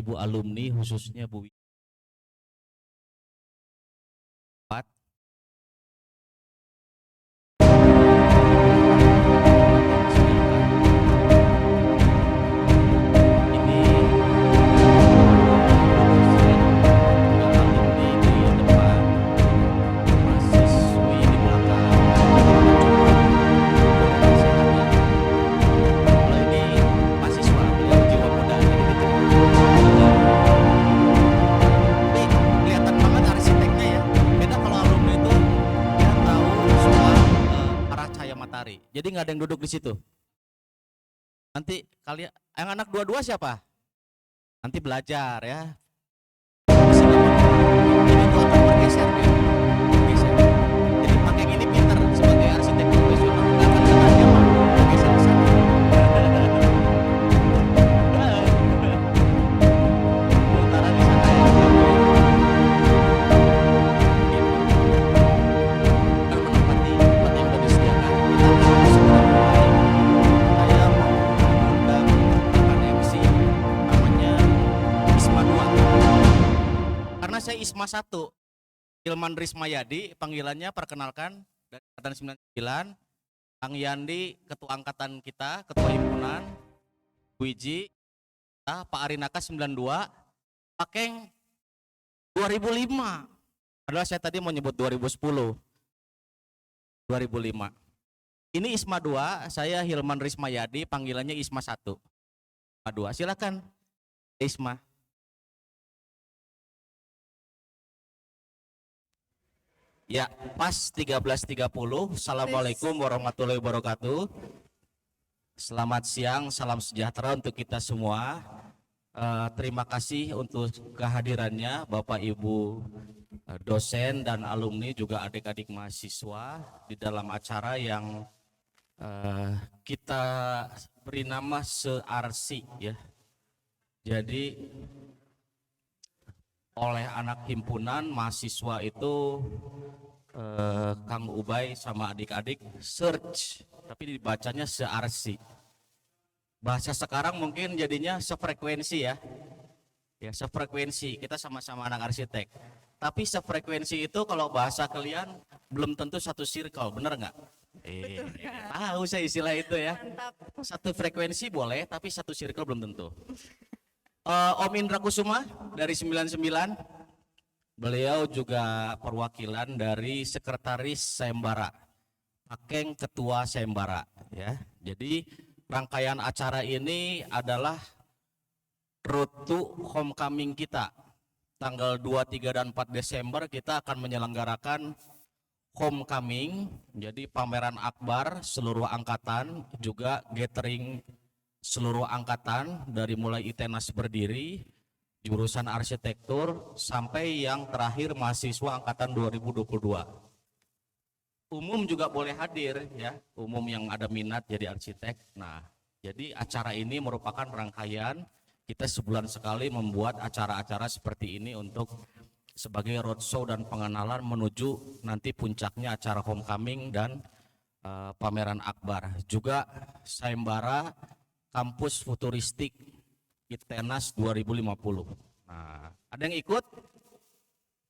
Ibu alumni khususnya Bu Wipat. Jadi nggak ada yang duduk di situ. Nanti kalian, yang anak dua-dua siapa? Nanti belajar ya. Ini tuh akan bergeser ya. Bergeser. Jadi pakai gini pinter sebagai arsitek profesional. Nggak akan kena dia mah. Bergeser ke sana. Putaran di sana ya. Kan menempati tempat yang sudah disediakan. Kita akan segera mulai. Saya mau mengundang rekan MC namanya Isma 2. Karena saya Isma 1, Hilman Rismayadi, panggilannya perkenalkan dari angkatan 99, Kang Yandi, ketua angkatan kita, ketua himpunan, Wiji, Pak Arinaka 92, Pak Keng 2005. Padahal saya tadi mau nyebut 2010. 2005. Ini Isma 2, saya Hilman Rismayadi, panggilannya Isma 1. Isma 2, silakan Isma. Ya, pas 13.30. Assalamualaikum warahmatullahi wabarakatuh. Selamat siang, salam sejahtera untuk kita semua. Terima kasih untuk kehadirannya Bapak Ibu dosen dan alumni, juga adik-adik mahasiswa di dalam acara yang kita beri nama SEARSI ya. Jadi oleh anak himpunan mahasiswa itu Kang Ubay sama adik-adik search, tapi dibacanya SEARSI. Bahasa sekarang mungkin jadinya sefrekuensi ya. Ya, sefrekuensi. Kita sama-sama anak arsitek. Tapi sefrekuensi itu kalau bahasa kalian belum tentu satu circle, bener nggak? Tahu saya istilah itu ya. Mantap. Satu frekuensi boleh, tapi satu circle belum tentu. Om Indra Kusuma dari 99, beliau juga perwakilan dari Sekretaris Sayembara, Pak Keng Ketua Sayembara ya. Jadi rangkaian acara ini adalah Road to Homecoming kita. Tanggal 2, 3, dan 4 Desember kita akan menyelenggarakan Homecoming, jadi pameran akbar seluruh angkatan, juga gathering seluruh angkatan dari mulai ITENAS berdiri, jurusan arsitektur, sampai yang terakhir mahasiswa angkatan 2022. Umum juga boleh hadir ya, umum yang ada minat jadi arsitek. Nah, jadi acara ini merupakan rangkaian kita sebulan sekali membuat acara-acara seperti ini untuk sebagai roadshow dan pengenalan menuju nanti puncaknya acara homecoming dan pameran akbar. Juga sayembara Kampus Futuristik ITENAS 2050. Nah, ada yang ikut?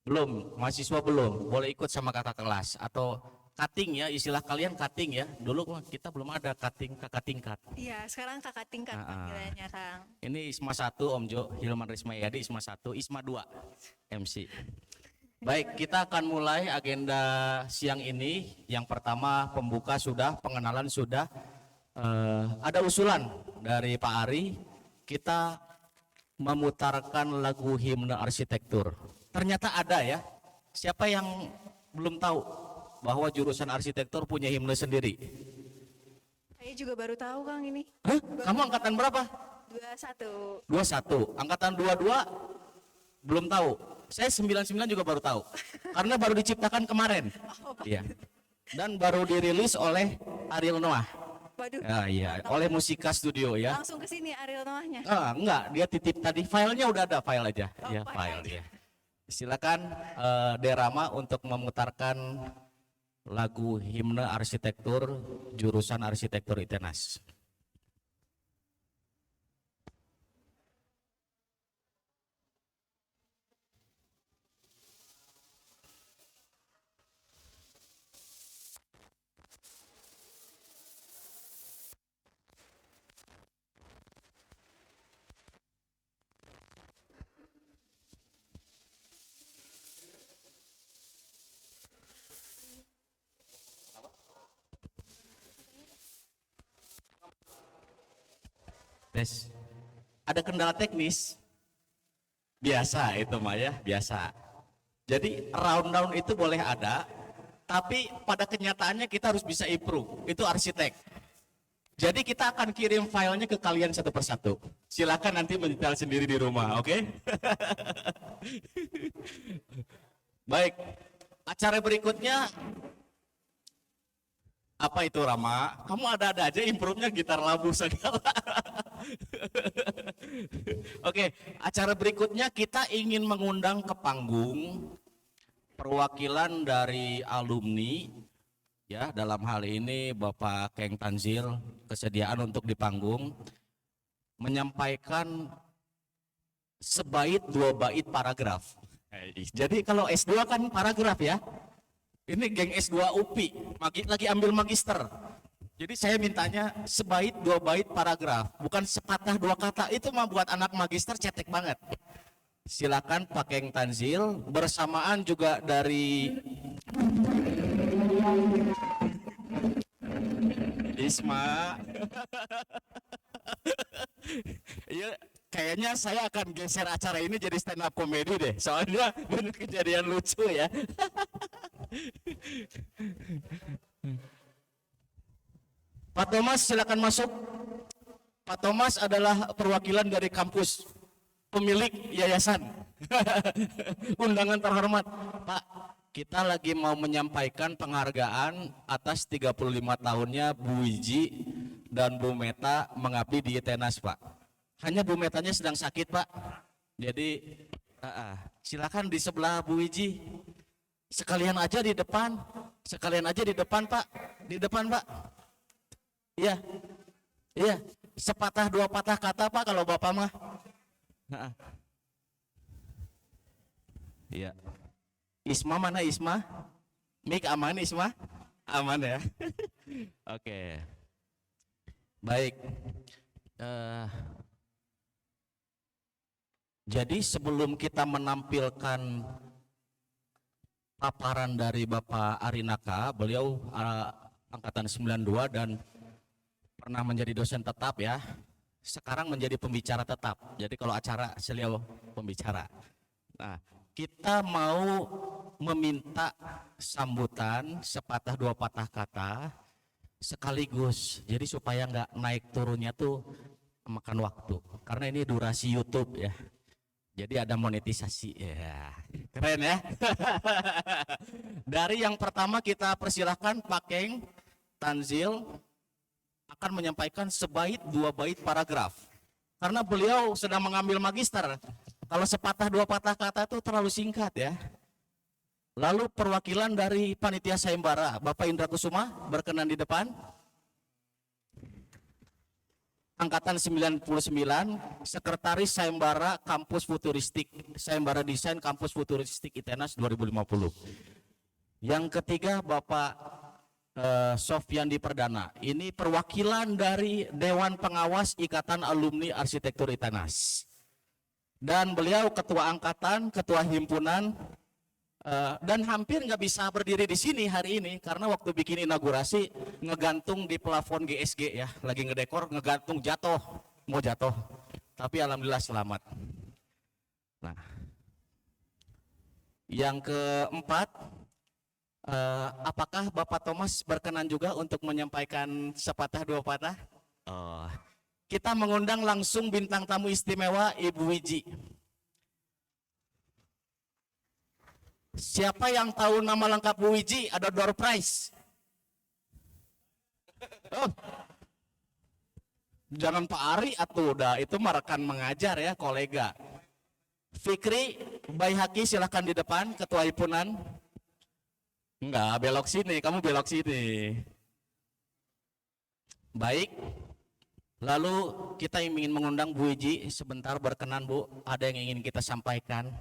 Belum, mahasiswa belum. Boleh ikut sama kakak kelas atau cutting ya, istilah kalian cutting ya. Dulu kita belum ada cutting, kakak tingkat. Iya, sekarang kakak tingkat panggilannya, Kang. Ini Isma 1, Om Jo, Hilman Rismayadi, Isma 1, Isma 2, MC. Baik, kita akan mulai agenda siang ini. Yang pertama pembuka sudah, pengenalan sudah. Ada usulan dari Pak Ari, kita memutarkan lagu himne arsitektur. Ternyata ada ya. Siapa yang belum tahu bahwa jurusan arsitektur punya himne sendiri? Saya juga baru tahu, Kang, ini. Hah? Kamu angkatan berapa? 21. 21. Angkatan 22 belum tahu. Saya 99 juga baru tahu. Karena baru diciptakan kemarin. Iya. Dan baru dirilis oleh Ariel Noah. Waduh. Ya, iya, oleh Musika Studio ya. Langsung ke sini Ariel Noahnya. Enggak, dia titip tadi, filenya udah ada, file aja. Oh, Ya, file file ya. Silakan Derama untuk memutarkan lagu himne arsitektur jurusan arsitektur ITENAS. tes. Ada kendala teknis. Biasa itu mah ya, biasa. Jadi rundown itu boleh ada, tapi pada kenyataannya kita harus bisa improve. Itu arsitek. Jadi kita akan kirim filenya ke kalian satu persatu. Silakan nanti mendetail sendiri di rumah, oke? Baik, acara berikutnya apa itu Rama? Kamu ada-ada aja improve-nya gitar labu segala. Oke, acara berikutnya kita ingin mengundang ke panggung perwakilan dari alumni, ya, dalam hal ini Bapak Keng Tanzil kesediaan untuk di panggung menyampaikan sebait dua bait paragraf. Jadi kalau S2 kan paragraf ya. Ini geng S2 UPI, lagi ambil magister. Jadi saya mintanya sebait dua bait paragraf, bukan sepatah dua kata. Itu mah buat anak magister cetek banget. Silakan Pak Keng Tanzil bersamaan juga dari Isma. Iya, kayaknya saya akan geser acara ini jadi stand up comedy deh. Soalnya banyak kejadian lucu ya. Pak Thomas silakan masuk. Pak Thomas adalah perwakilan dari kampus, pemilik yayasan. Undangan terhormat. Pak, kita lagi mau menyampaikan penghargaan atas 35 tahunnya Bu Wiji dan Bu Meta mengabdi di Itenas, Pak. Hanya Bu Metanya sedang sakit, Pak. Jadi silakan di sebelah Bu Wiji. Sekalian aja di depan. Sekalian aja di depan, Pak. Di depan, Pak. Iya. Iya, sepatah dua patah kata, Pak, kalau Bapak mah. Iya. Isma mana Isma? Mik aman Isma? Aman ya. Oke. Baik. Jadi sebelum kita menampilkan paparan dari Bapak Arinaka, beliau angkatan 92 dan pernah menjadi dosen tetap ya. Sekarang menjadi pembicara tetap. Jadi kalau acara beliau pembicara. Nah, kita mau meminta sambutan sepatah dua patah kata sekaligus. Jadi supaya nggak naik turunnya tuh makan waktu. Karena ini durasi YouTube ya. Jadi ada monetisasi ya. Keren ya. Dari yang pertama kita persilahkan Pak Keng Tanzil akan menyampaikan sebait dua bait paragraf. Karena beliau sedang mengambil magister. Kalau sepatah dua patah kata itu terlalu singkat ya. Lalu perwakilan dari panitia sayembara, Bapak Indra Kusuma berkenan di depan. Angkatan 99, Sekretaris Sayembara Kampus Futuristik, Sayembara Desain Kampus Futuristik Itenas 2050. Yang ketiga Bapak Sofyandi Perdana, ini perwakilan dari Dewan Pengawas Ikatan Alumni Arsitektur Itenas. Dan beliau ketua angkatan, ketua himpunan, dan hampir nggak bisa berdiri di sini hari ini karena waktu bikin inaugurasi ngegantung di plafon GSG ya, lagi ngedekor ngegantung jatuh, mau jatuh, tapi alhamdulillah selamat. Nah, yang keempat, apakah Bapak Thomas berkenan juga untuk menyampaikan sepatah dua patah? Kita mengundang langsung bintang tamu istimewa Ibu Wiji. Siapa yang tahu nama lengkap Bu Wiji? Ada door prize. Oh. Jangan Pak Ari atuh, udah itu merekan mengajar ya, kolega. Fikri Baihaki silahkan di depan, ketua himpunan. Enggak, belok sini, kamu belok sini. Baik. Lalu kita ingin mengundang Bu Wiji sebentar, berkenan Bu, ada yang ingin kita sampaikan.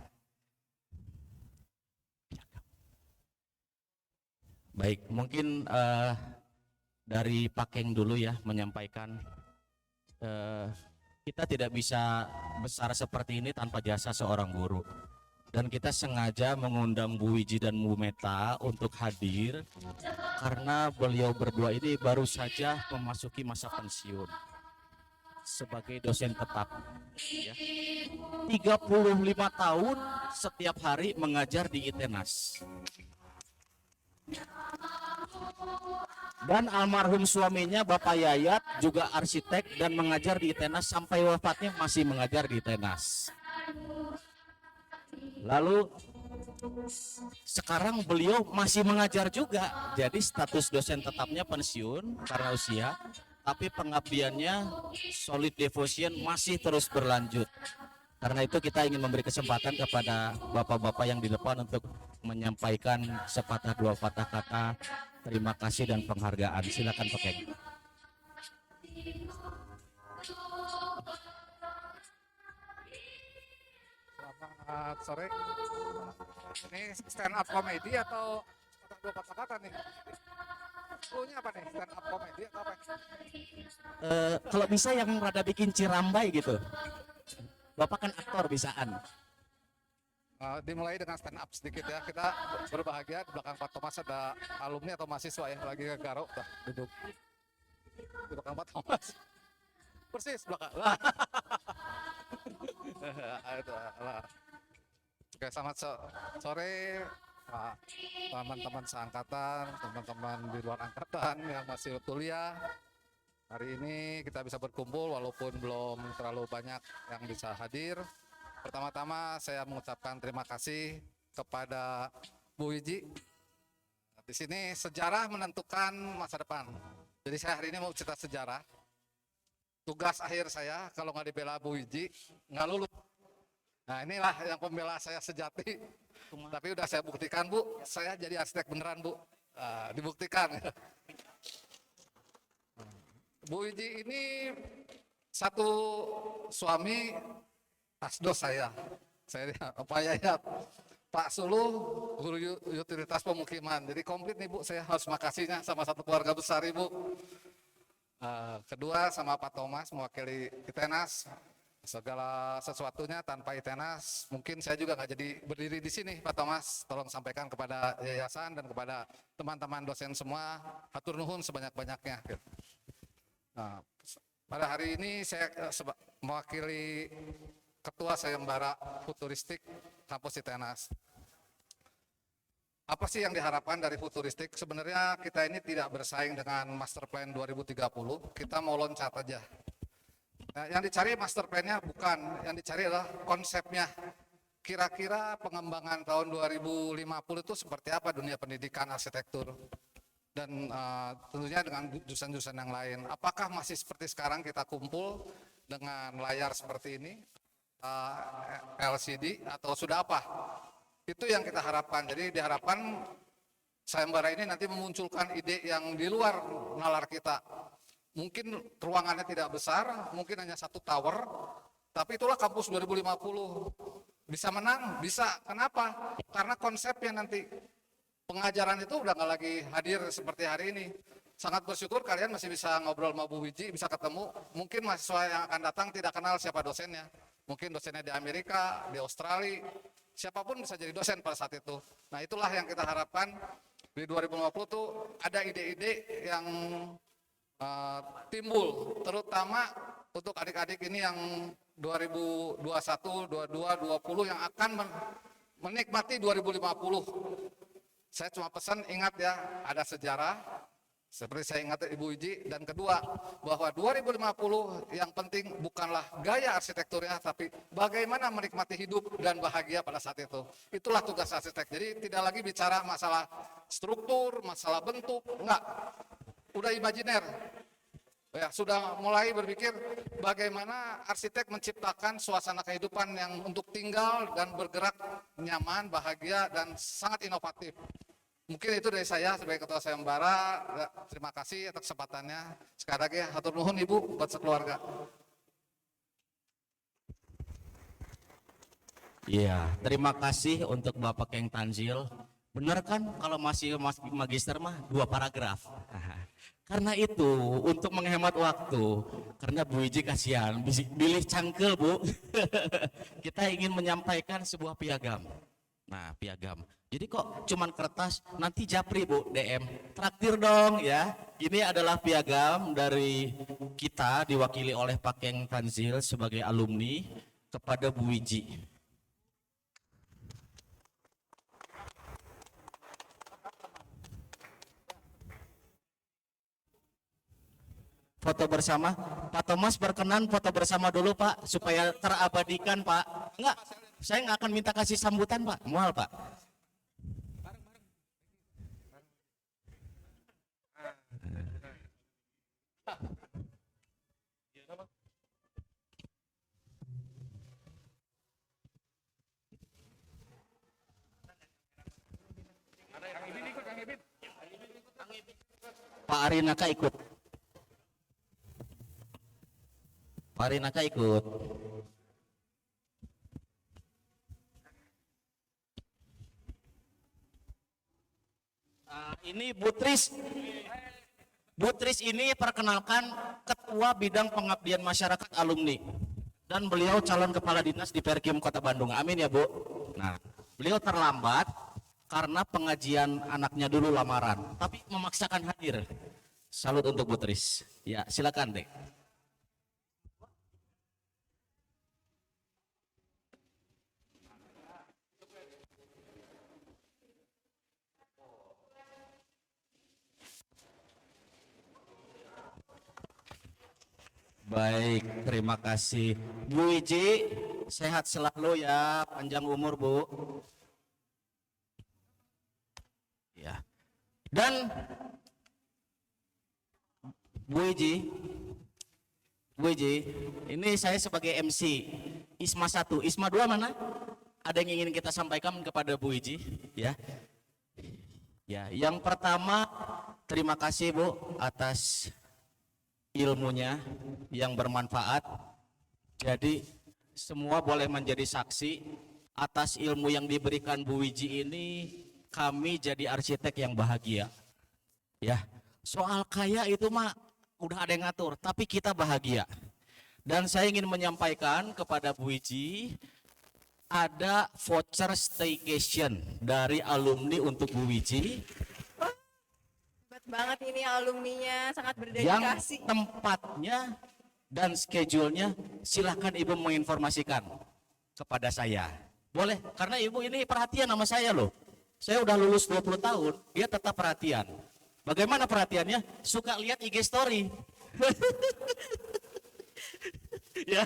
Baik, mungkin dari Pak Keng dulu ya menyampaikan. Kita tidak bisa besar seperti ini tanpa jasa seorang guru. Dan kita sengaja mengundang Bu Wiji dan Bu Meta untuk hadir karena beliau berdua ini baru saja memasuki masa pensiun. sebagai dosen tetap. Ya. 35 tahun setiap hari mengajar di ITENAS. Dan almarhum suaminya Bapak Yayat juga arsitek dan mengajar di ITENAS sampai wafatnya masih mengajar di ITENAS. Lalu sekarang beliau masih mengajar juga, jadi status dosen tetapnya pensiun karena usia, tapi pengabdiannya solid devotion masih terus berlanjut. Karena itu kita ingin memberi kesempatan kepada bapak-bapak yang di depan untuk menyampaikan sepatah dua patah kata terima kasih dan penghargaan. Silakan Pak Keng. Selamat sore. Ini stand up comedy atau dua patah kata nih? Cluenya apa nih? Stand up comedy atau apa? Kalau bisa yang rada bikin cirambai gitu. Bapak kan aktor bisaan. Dimulai dengan stand up sedikit ya. Kita berbahagia di belakang Pak Thomas ada alumni atau mahasiswa ya lagi ke Garo. Dah, duduk di belakang Pak Thomas. Persis belakang. Oke, selamat sore Pak, teman-teman seangkatan, teman-teman di luar angkatan yang masih kuliah. Hari ini kita bisa berkumpul walaupun belum terlalu banyak yang bisa hadir. Pertama-tama saya mengucapkan terima kasih kepada Bu Wiji. Di sini sejarah menentukan masa depan. Jadi saya hari ini mau cerita sejarah. Tugas akhir saya kalau nggak dibela Bu Wiji nggak lulus. Nah inilah yang pembela saya sejati. Tapi udah saya buktikan Bu, saya jadi arsitek beneran Bu. Dibuktikan. Bu Wiji ini satu suami asdos saya Pak Yayat, Pak Suluh guru utilitas pemukiman. Jadi komplit nih Bu, saya harus makasihnya sama satu keluarga besar Ibu. Kedua sama Pak Thomas mewakili ITENAS. Segala sesuatunya tanpa ITENAS mungkin saya juga nggak jadi berdiri di sini Pak Thomas. Tolong sampaikan kepada yayasan dan kepada teman-teman dosen semua hatur nuhun sebanyak-banyaknya. Nah, pada hari ini saya mewakili Ketua Sayembara Futuristik Kampus ITENAS. Apa sih yang diharapkan dari futuristik? Sebenarnya kita ini tidak bersaing dengan Master Plan 2030, kita mau loncat aja. Nah, yang dicari master plan-nya bukan, yang dicari adalah konsepnya. Kira-kira pengembangan tahun 2050 itu seperti apa dunia pendidikan arsitektur? Dan tentunya dengan jurusan-jurusan yang lain. Apakah masih seperti sekarang kita kumpul dengan layar seperti ini, LCD, atau sudah apa? Itu yang kita harapkan. Jadi diharapkan sayembara ini nanti memunculkan ide yang di luar nalar kita. Mungkin ruangannya tidak besar, mungkin hanya satu tower, tapi itulah kampus 2050. Bisa menang? Bisa. Kenapa? Karena konsepnya nanti pengajaran itu udah nggak lagi hadir seperti hari ini. Sangat bersyukur kalian masih bisa ngobrol sama Bu Wiji, bisa ketemu. Mungkin mahasiswa yang akan datang tidak kenal siapa dosennya. Mungkin dosennya di Amerika, di Australia, siapapun bisa jadi dosen pada saat itu. Nah itulah yang kita harapkan di 2050 tuh ada ide-ide yang timbul, terutama untuk adik-adik ini yang 2021, 22, 20 yang akan menikmati 2050. Saya cuma pesan ingat ya, ada sejarah, seperti saya ingat Ibu Wiji, dan kedua, bahwa 2050 yang penting bukanlah gaya arsitekturnya, tapi bagaimana menikmati hidup dan bahagia pada saat itu. Itulah tugas arsitek, jadi tidak lagi bicara masalah struktur, masalah bentuk, enggak. Udah imajiner, ya sudah mulai berpikir bagaimana arsitek menciptakan suasana kehidupan yang untuk tinggal dan bergerak nyaman, bahagia, dan sangat inovatif. Mungkin itu dari saya sebagai Ketua Sayembara. Terima kasih atas kesempatannya. Sekali lagi hatur nuhun Ibu buat sekeluarga. Iya, terima kasih untuk Bapak Keng Tanzil. Benar kan kalau masih magister mah 2 paragraf. Karena itu untuk menghemat waktu, karena Bu Wiji kasihan, pilih cangkel Bu. Kita ingin menyampaikan sebuah piagam. Nah, piagam. Jadi kok cuman kertas, nanti japri Bu DM. Traktir dong ya. Ini adalah piagam dari kita diwakili oleh Pak Keng Tanzil sebagai alumni kepada Bu Wiji. Foto bersama. Pak Thomas berkenan foto bersama dulu Pak supaya terabadikan Pak. Enggak, saya nggak akan minta kasih sambutan Pak. Mual Pak. Pak Arinaka ikut. Pak Arinaka ikut. Ini Butris. Butris ini perkenalkan Ketua Bidang Pengabdian Masyarakat Alumni. Dan beliau calon kepala dinas di Perkim Kota Bandung. Amin ya Bu. Nah, beliau terlambat karena pengajian anaknya dulu lamaran. Tapi memaksakan hadir. Salut untuk Butris. Ya, silakan deh. Baik, terima kasih. Bu Wiji, sehat selalu ya, panjang umur Bu. Ya. Dan Bu Wiji, ini saya sebagai MC ISMA 1, ISMA 2 mana? Ada yang ingin kita sampaikan kepada Bu Wiji, ya? Ya, yang pertama terima kasih Bu atas ilmunya yang bermanfaat. Jadi semua boleh menjadi saksi atas ilmu yang diberikan Bu Wiji ini. Kami jadi arsitek yang bahagia. Ya, soal kaya itu mah udah ada yang ngatur, tapi kita bahagia. Dan saya ingin menyampaikan kepada Bu Wiji, ada voucher staycation dari alumni untuk Bu Wiji. Hebat banget ini alumninya, sangat Yang berdedikasi. tempatnya dan schedule-nya silahkan Ibu menginformasikan kepada saya. Boleh, karena Ibu ini perhatian sama saya loh. Saya udah lulus 20 tahun, dia tetap perhatian. Bagaimana perhatiannya? Suka lihat IG story. Ya,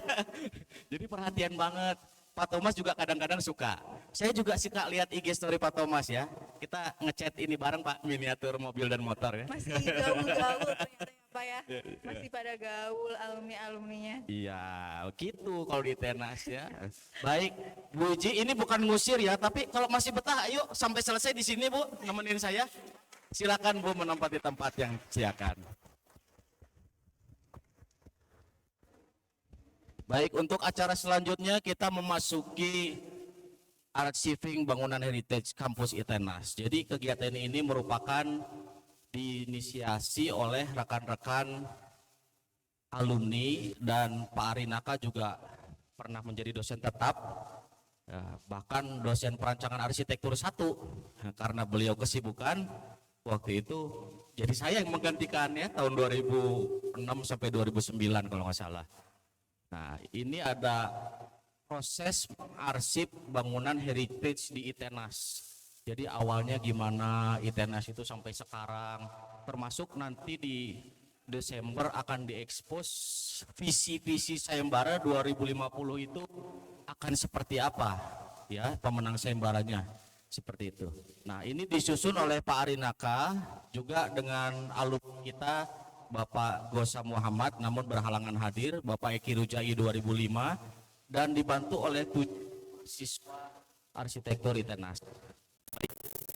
jadi perhatian banget. Pak Thomas juga kadang-kadang suka. Saya juga suka lihat IG story Pak Thomas ya. Kita ngechat ini bareng Pak, miniatur mobil dan motor ya. Masih gaul-gaul ternyata ya Pak ya. Masih pada gaul alumni-alumninya. Iya, gitu kalau di tenas ya. Baik, Bu Uji, ini bukan ngusir ya, tapi kalau masih betah, ayo sampai selesai di sini Bu, nemenin saya. Silakan Bu menempati tempat yang siakan. Baik, untuk acara selanjutnya kita memasuki archiving bangunan heritage kampus ITENAS. Jadi kegiatan ini merupakan diinisiasi oleh rekan-rekan alumni dan Pak Arinaka juga pernah menjadi dosen tetap, ya, bahkan dosen perancangan arsitektur 1 karena beliau kesibukan waktu itu. Jadi saya yang menggantikannya tahun 2006 sampai 2009 kalau nggak salah. Nah, ini ada proses arsip bangunan heritage di ITENAS. Jadi awalnya gimana ITENAS itu sampai sekarang, termasuk nanti di Desember akan diekspos visi-visi sayembara 2050 itu akan seperti apa ya, pemenang sayembaranya seperti itu. Nah, ini disusun oleh Pak Arinaka juga dengan alumni kita Bapak Gosa Muhammad namun berhalangan hadir, Bapak Eki Rujai 2005, dan dibantu oleh 7 siswa arsitektur ITENAS.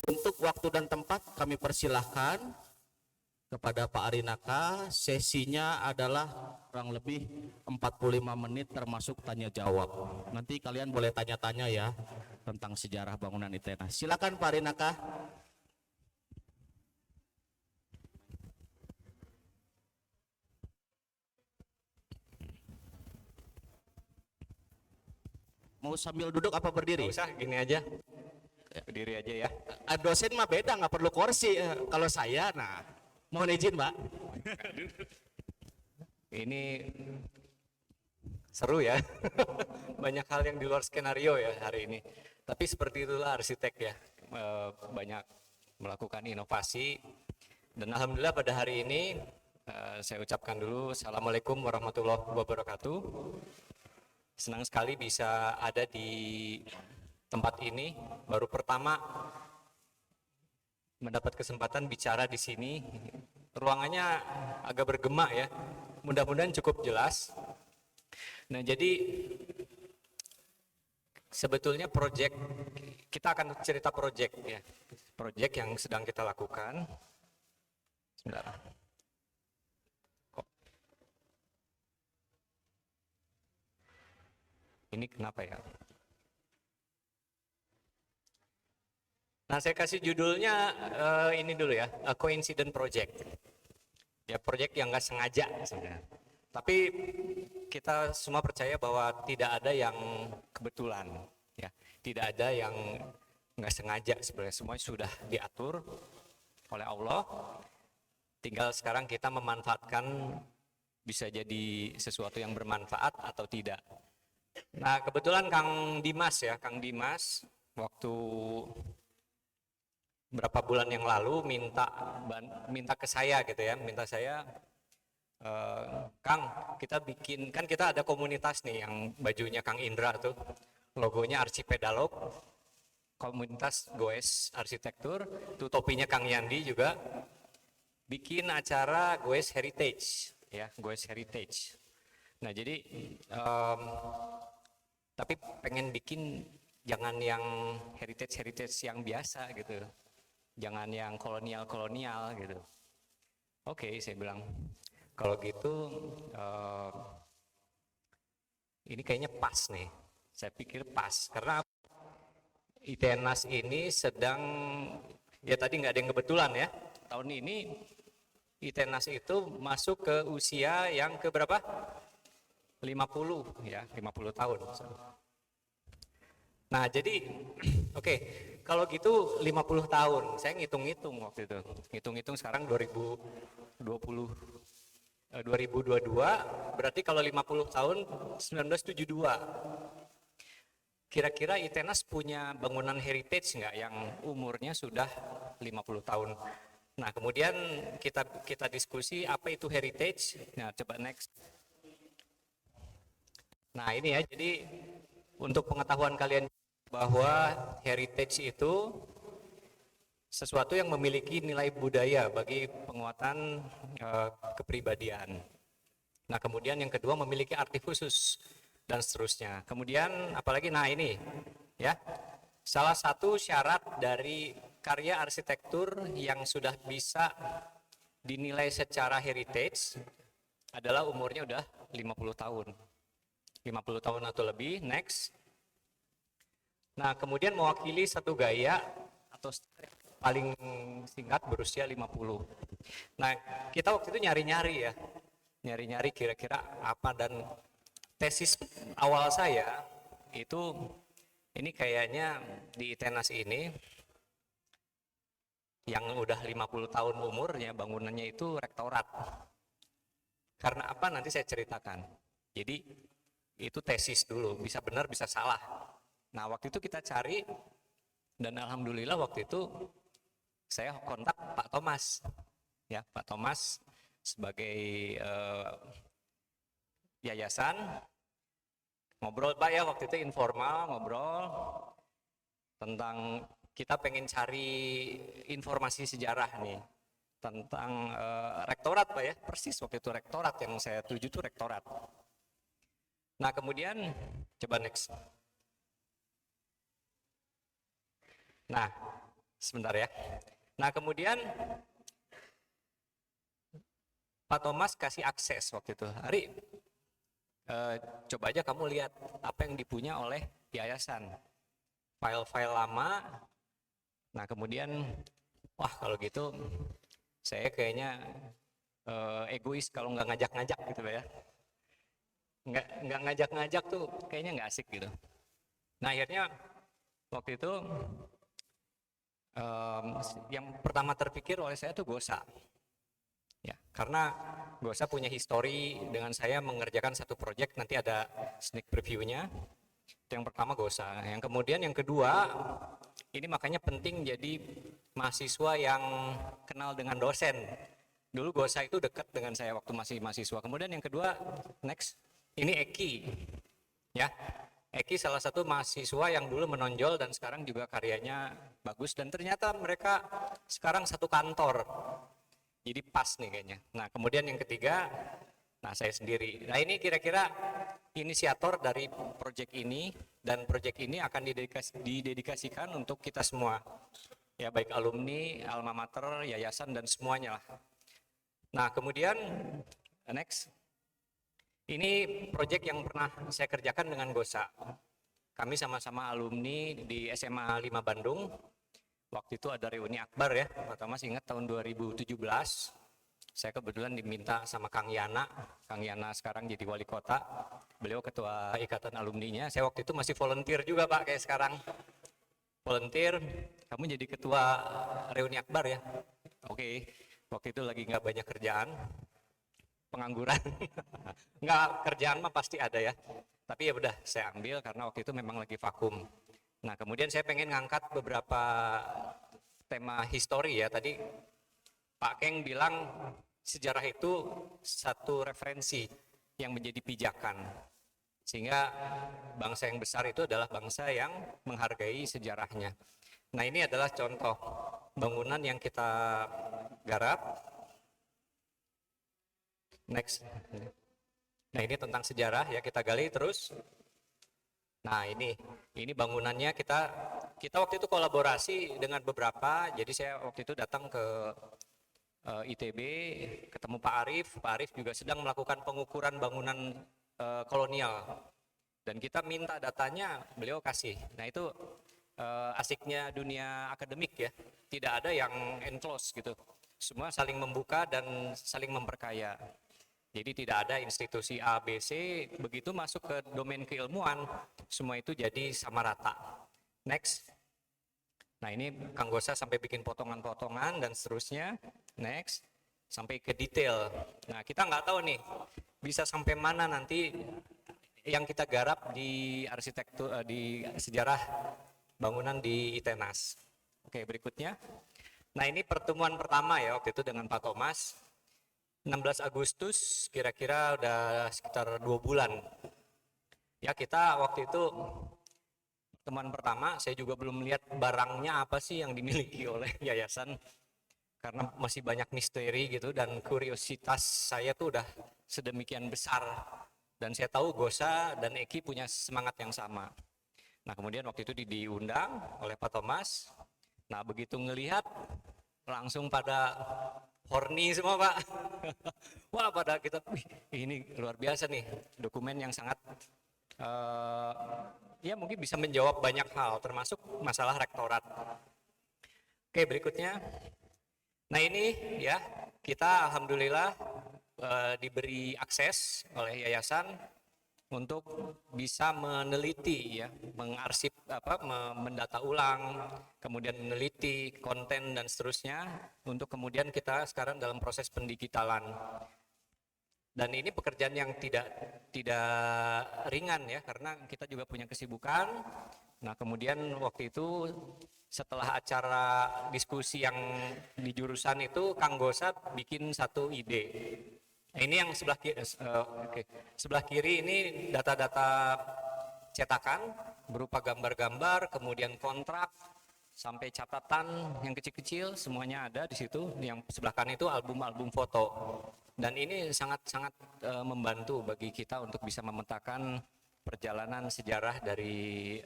Untuk waktu dan tempat kami persilahkan kepada Pak Arinaka. Sesinya adalah kurang lebih 45 menit termasuk tanya jawab. Nanti kalian boleh tanya-tanya ya tentang sejarah bangunan ITENAS. Silakan Pak Arinaka. Mau sambil duduk apa berdiri? Nggak usah, gini aja. berdiri aja ya. Dosen mah beda, nggak perlu kursi. Kalau saya, nah, mohon izin, Mbak. Ini seru ya. Banyak hal yang di luar skenario ya hari ini. Tapi seperti itulah arsitek ya. Banyak melakukan inovasi. Dan alhamdulillah pada hari ini saya ucapkan dulu Assalamualaikum warahmatullahi wabarakatuh. Senang sekali bisa ada di tempat ini. Baru pertama mendapat kesempatan bicara di sini. Ruangannya agak bergema ya. Mudah-mudahan cukup jelas. Nah, jadi sebetulnya proyek, kita akan cerita proyek ya. Proyek yang sedang kita lakukan. Sebentar. Ini kenapa ya? Nah, saya kasih judulnya ini dulu ya, a coincident project. Ya, proyek yang nggak sengaja sebenarnya. Tapi kita semua percaya bahwa tidak ada yang kebetulan, ya, tidak ada yang nggak sengaja sebenarnya. Semuanya sudah diatur oleh Allah. Tinggal sekarang kita memanfaatkan, bisa jadi sesuatu yang bermanfaat atau tidak. Nah, kebetulan Kang Dimas ya, Kang Dimas waktu berapa bulan yang lalu minta ke saya gitu ya, minta saya, Kang, kita bikin, kan kita ada komunitas nih yang bajunya Kang Indra tuh, logonya Archipedalog, komunitas Goes Arsitektur, tuh topinya Kang Yandi juga, bikin acara Goes Heritage, ya, Goes Heritage. Nah, jadi tapi pengen bikin jangan yang heritage yang biasa gitu, jangan yang kolonial gitu. Oke, saya bilang kalau gitu ini kayaknya pas nih. Saya pikir pas karena ITENAS ini sedang, ya tadi nggak ada yang kebetulan ya. Tahun ini ITENAS itu masuk ke usia yang ke berapa? 50 ya, 50 tahun. Nah, jadi oke, kalau gitu 50 tahun. Saya ngitung-ngitung waktu itu. Ngitung-ngitung sekarang 2022, berarti kalau 50 tahun 1972. Kira-kira ITENAS punya bangunan heritage nggak yang umurnya sudah 50 tahun? Nah, kemudian kita diskusi apa itu heritage. Nah, coba next. Nah, ini ya, jadi untuk pengetahuan kalian bahwa heritage itu sesuatu yang memiliki nilai budaya bagi penguatan kepribadian. Nah, kemudian yang kedua memiliki arti khusus dan seterusnya. Kemudian apalagi, nah ini ya, salah satu syarat dari karya arsitektur yang sudah bisa dinilai secara heritage adalah umurnya udah 50 tahun. 50 tahun atau lebih. Next. Nah, kemudian mewakili satu gaya atau paling singkat berusia 50. Nah, kita waktu itu nyari-nyari ya. Nyari-nyari kira-kira apa, dan tesis awal saya itu ini kayaknya di ITENAS ini yang udah 50 tahun umurnya, bangunannya itu rektorat. Karena apa nanti saya ceritakan. Jadi itu tesis dulu, bisa benar bisa salah. Nah, waktu itu kita cari dan alhamdulillah waktu itu saya kontak Pak Thomas. Ya, Pak Thomas sebagai yayasan, ngobrol Pak ya, waktu itu informal ngobrol tentang kita pengen cari informasi sejarah nih tentang rektorat Pak ya, persis waktu itu rektorat yang saya tuju tuh rektorat. Nah, kemudian coba next. Nah, sebentar ya. Nah, kemudian Pak Thomas kasih akses waktu itu. Hari, coba aja kamu lihat apa yang dipunya oleh yayasan. File-file lama. Nah, kemudian, wah kalau gitu saya kayaknya egois kalau nggak ngajak-ngajak gitu ya. Nggak ngajak-ngajak tuh kayaknya nggak asik gitu. Nah, akhirnya waktu itu Yang pertama terpikir oleh saya tuh Gosa. Ya, karena Gosa punya histori dengan saya mengerjakan satu proyek, nanti ada sneak preview-nya. Itu yang pertama Gosa. Yang kemudian yang kedua, ini makanya penting jadi mahasiswa yang kenal dengan dosen. Dulu Gosa itu dekat dengan saya waktu masih mahasiswa. Kemudian yang kedua, next, ini Eki. Ya, Eki salah satu mahasiswa yang dulu menonjol dan sekarang juga karyanya bagus. Dan ternyata mereka sekarang satu kantor. Jadi pas nih kayaknya. Nah kemudian yang ketiga, nah saya sendiri. Nah ini kira-kira inisiator dari proyek ini, dan proyek ini akan didedikasikan untuk kita semua. Ya baik alumni, alma mater, yayasan dan semuanya lah. Nah kemudian next, ini proyek yang pernah saya kerjakan dengan Gosa. Kami sama-sama alumni di SMA 5 Bandung. Waktu itu ada reuni akbar ya, Pak Thomas ingat tahun 2017. Saya kebetulan diminta sama Kang Yana. Kang Yana sekarang jadi wali kota. Beliau ketua ikatan alumninya. Saya waktu itu masih volunteer juga Pak, kayak sekarang. Volunteer, kamu jadi ketua reuni akbar ya? Oke, waktu itu lagi nggak banyak kerjaan. Pengangguran. Nggak, kerjaan mah pasti ada ya. Tapi ya udah, saya ambil karena waktu itu memang lagi vakum. Nah kemudian saya pengen ngangkat beberapa tema histori ya. Tadi Pak Keng bilang sejarah itu satu referensi yang menjadi pijakan. Sehingga bangsa yang besar itu adalah bangsa yang menghargai sejarahnya. Nah ini adalah contoh bangunan yang kita garap. Next. Nah ini tentang sejarah ya, kita gali terus. Nah ini bangunannya kita waktu itu kolaborasi dengan beberapa. Jadi saya waktu itu datang ke ITB, ketemu Pak Arif juga sedang melakukan pengukuran bangunan kolonial. Dan kita minta datanya, beliau kasih. Nah itu asiknya dunia akademik ya, tidak ada yang enclosed gitu. Semua saling membuka dan saling memperkaya. Jadi tidak ada institusi A, B, C, begitu masuk ke domain keilmuan, semua itu jadi sama rata. Next. Nah ini Kang Gosa sampai bikin potongan-potongan dan seterusnya. Next. Sampai ke detail. Nah kita nggak tahu nih, bisa sampai mana nanti yang kita garap di arsitektur, di sejarah bangunan di ITENAS. Oke berikutnya. Nah ini pertemuan pertama ya waktu itu dengan Pak Thomas. 16 Agustus kira-kira udah sekitar 2 bulan. Ya kita waktu itu pertemuan pertama, saya juga belum lihat barangnya apa sih yang dimiliki oleh yayasan. Karena masih banyak misteri gitu dan kuriositas saya tuh udah sedemikian besar. Dan saya tahu Gosa dan Eki punya semangat yang sama. Nah kemudian waktu itu diundang oleh Pak Thomas. Nah begitu ngelihat langsung pada horny semua Pak. Wah pada kita, wih, ini luar biasa nih, dokumen yang sangat ya mungkin bisa menjawab banyak hal, termasuk masalah rektorat. Oke berikutnya. Nah ini ya, kita alhamdulillah diberi akses oleh yayasan untuk bisa meneliti ya, mengarsip mendata ulang, kemudian meneliti konten dan seterusnya untuk kemudian kita sekarang dalam proses pendigitalan. Dan ini pekerjaan yang tidak ringan ya, karena kita juga punya kesibukan. Nah, kemudian waktu itu setelah acara diskusi yang di jurusan itu Kang Gosa bikin satu ide. Nah, ini yang sebelah kiri ini data-data cetakan berupa gambar-gambar, kemudian kontrak, sampai catatan yang kecil-kecil semuanya ada di situ. Yang sebelah kanan itu album-album foto. Dan ini sangat-sangat membantu bagi kita untuk bisa memetakan perjalanan sejarah dari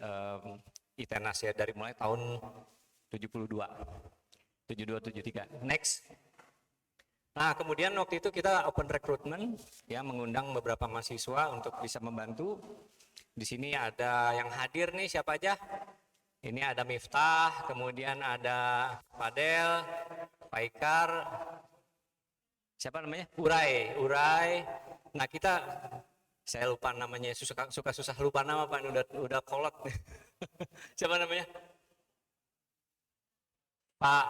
ITENAS ya, dari mulai tahun 72, 73. Next. Nah, kemudian waktu itu kita open recruitment, ya mengundang beberapa mahasiswa untuk bisa membantu. Di sini ada yang hadir nih, siapa aja? Ini ada Miftah, kemudian ada Fadel, Paikar, siapa namanya? Urai. Nah, saya lupa namanya, susah lupa nama Pak, udah kolot. Siapa namanya? Pak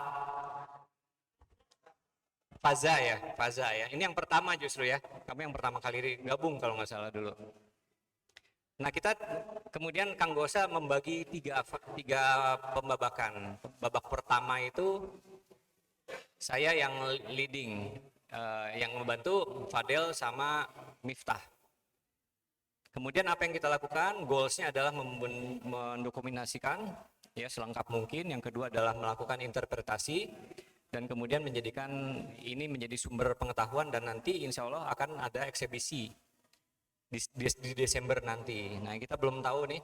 Faza ya. Ini yang pertama justru ya. Kamu yang pertama kali gabung kalau nggak salah dulu. Nah, kita kemudian Kang Gosa membagi tiga pembabakan. Babak pertama itu saya yang leading, yang membantu Fadel sama Miftah. Kemudian apa yang kita lakukan? Goalsnya adalah mendokumentasikan ya selengkap mungkin. Yang kedua adalah melakukan interpretasi dan kemudian menjadikan ini menjadi sumber pengetahuan dan nanti insya Allah akan ada eksebisi di Desember nanti. Nah, kita belum tahu nih,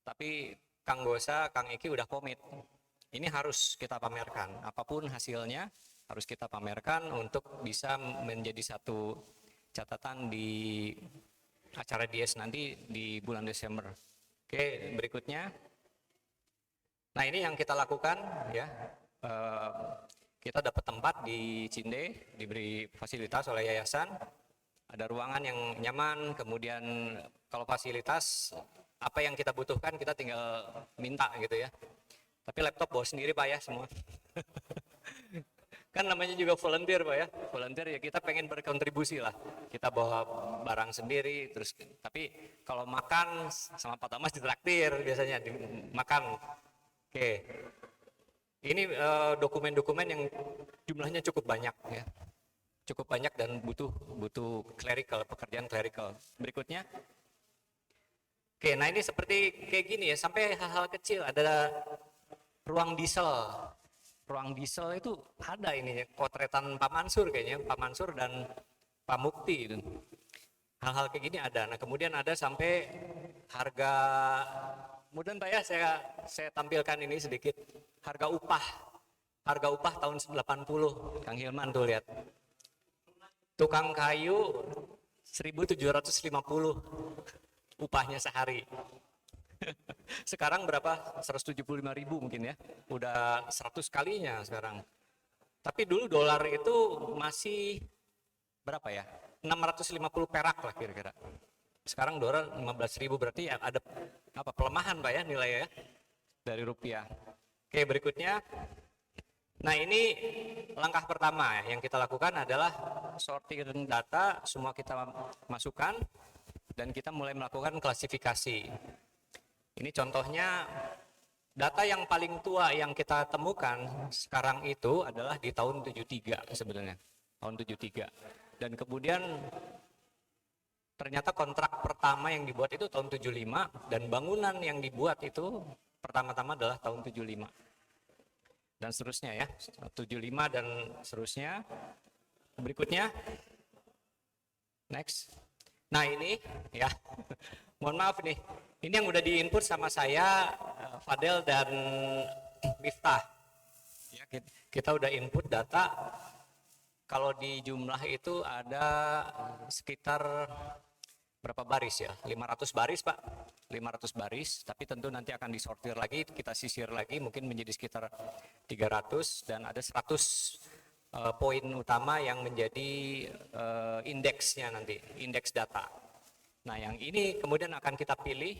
tapi Kang Gosa, Kang Eki udah komit. Ini harus kita pamerkan, apapun hasilnya harus kita pamerkan untuk bisa menjadi satu catatan di acara DS nanti di bulan Desember. Oke, berikutnya. Nah, ini yang kita lakukan ya. Kita dapat tempat di Cinde, diberi fasilitas oleh yayasan, ada ruangan yang nyaman, kemudian kalau fasilitas apa yang kita butuhkan kita tinggal minta gitu ya. Tapi laptop bawa sendiri Pak ya semua. Kan namanya juga volunteer Pak ya, volunteer ya kita pengen berkontribusi lah. Kita bawa barang sendiri, terus tapi kalau makan sama Pak Thomas ditraktir biasanya makan. Oke. Ini dokumen-dokumen yang jumlahnya cukup banyak ya, cukup banyak dan butuh clerical, pekerjaan clerical. Berikutnya, oke, nah ini seperti kayak gini ya, sampai hal-hal kecil ada ruang diesel. Ruang diesel itu ada ini potretan Pak Mansur kayaknya, Pak Mansur dan Pak Mukti itu. Hal-hal kayak gini ada. Nah kemudian ada sampai harga. Kemudian Pak ya saya tampilkan ini sedikit harga upah tahun 80 Kang Hilman tuh lihat tukang kayu 1.750 upahnya sehari. Sekarang berapa? 175.000 mungkin ya, udah 100 kalinya sekarang. Tapi dulu dolar itu masih berapa ya, 650 perak lah kira-kira. Sekarang dolar 15.000, berarti ya ada apa pelemahan Pak ya nilainya ya dari rupiah. Oke, berikutnya. Nah, ini langkah pertama yang kita lakukan adalah sortir data, semua kita masukkan dan kita mulai melakukan klasifikasi. Ini contohnya data yang paling tua yang kita temukan sekarang itu adalah di tahun 73 sebenarnya. Tahun 73. Dan kemudian ternyata kontrak pertama yang dibuat itu tahun 75 dan bangunan yang dibuat itu pertama-tama adalah tahun 75 dan seterusnya ya, 75 dan seterusnya. Berikutnya, next. Nah ini ya, mohon maaf nih, ini yang udah diinput sama saya, Fadel dan Miftah. Ya, kita udah input data. Kalau di jumlah itu ada sekitar berapa baris ya? 500 baris Pak, 500 baris, tapi tentu nanti akan disortir lagi, kita sisir lagi mungkin menjadi sekitar 300 dan ada 100 poin utama yang menjadi indeksnya nanti, indeks data. Nah yang ini kemudian akan kita pilih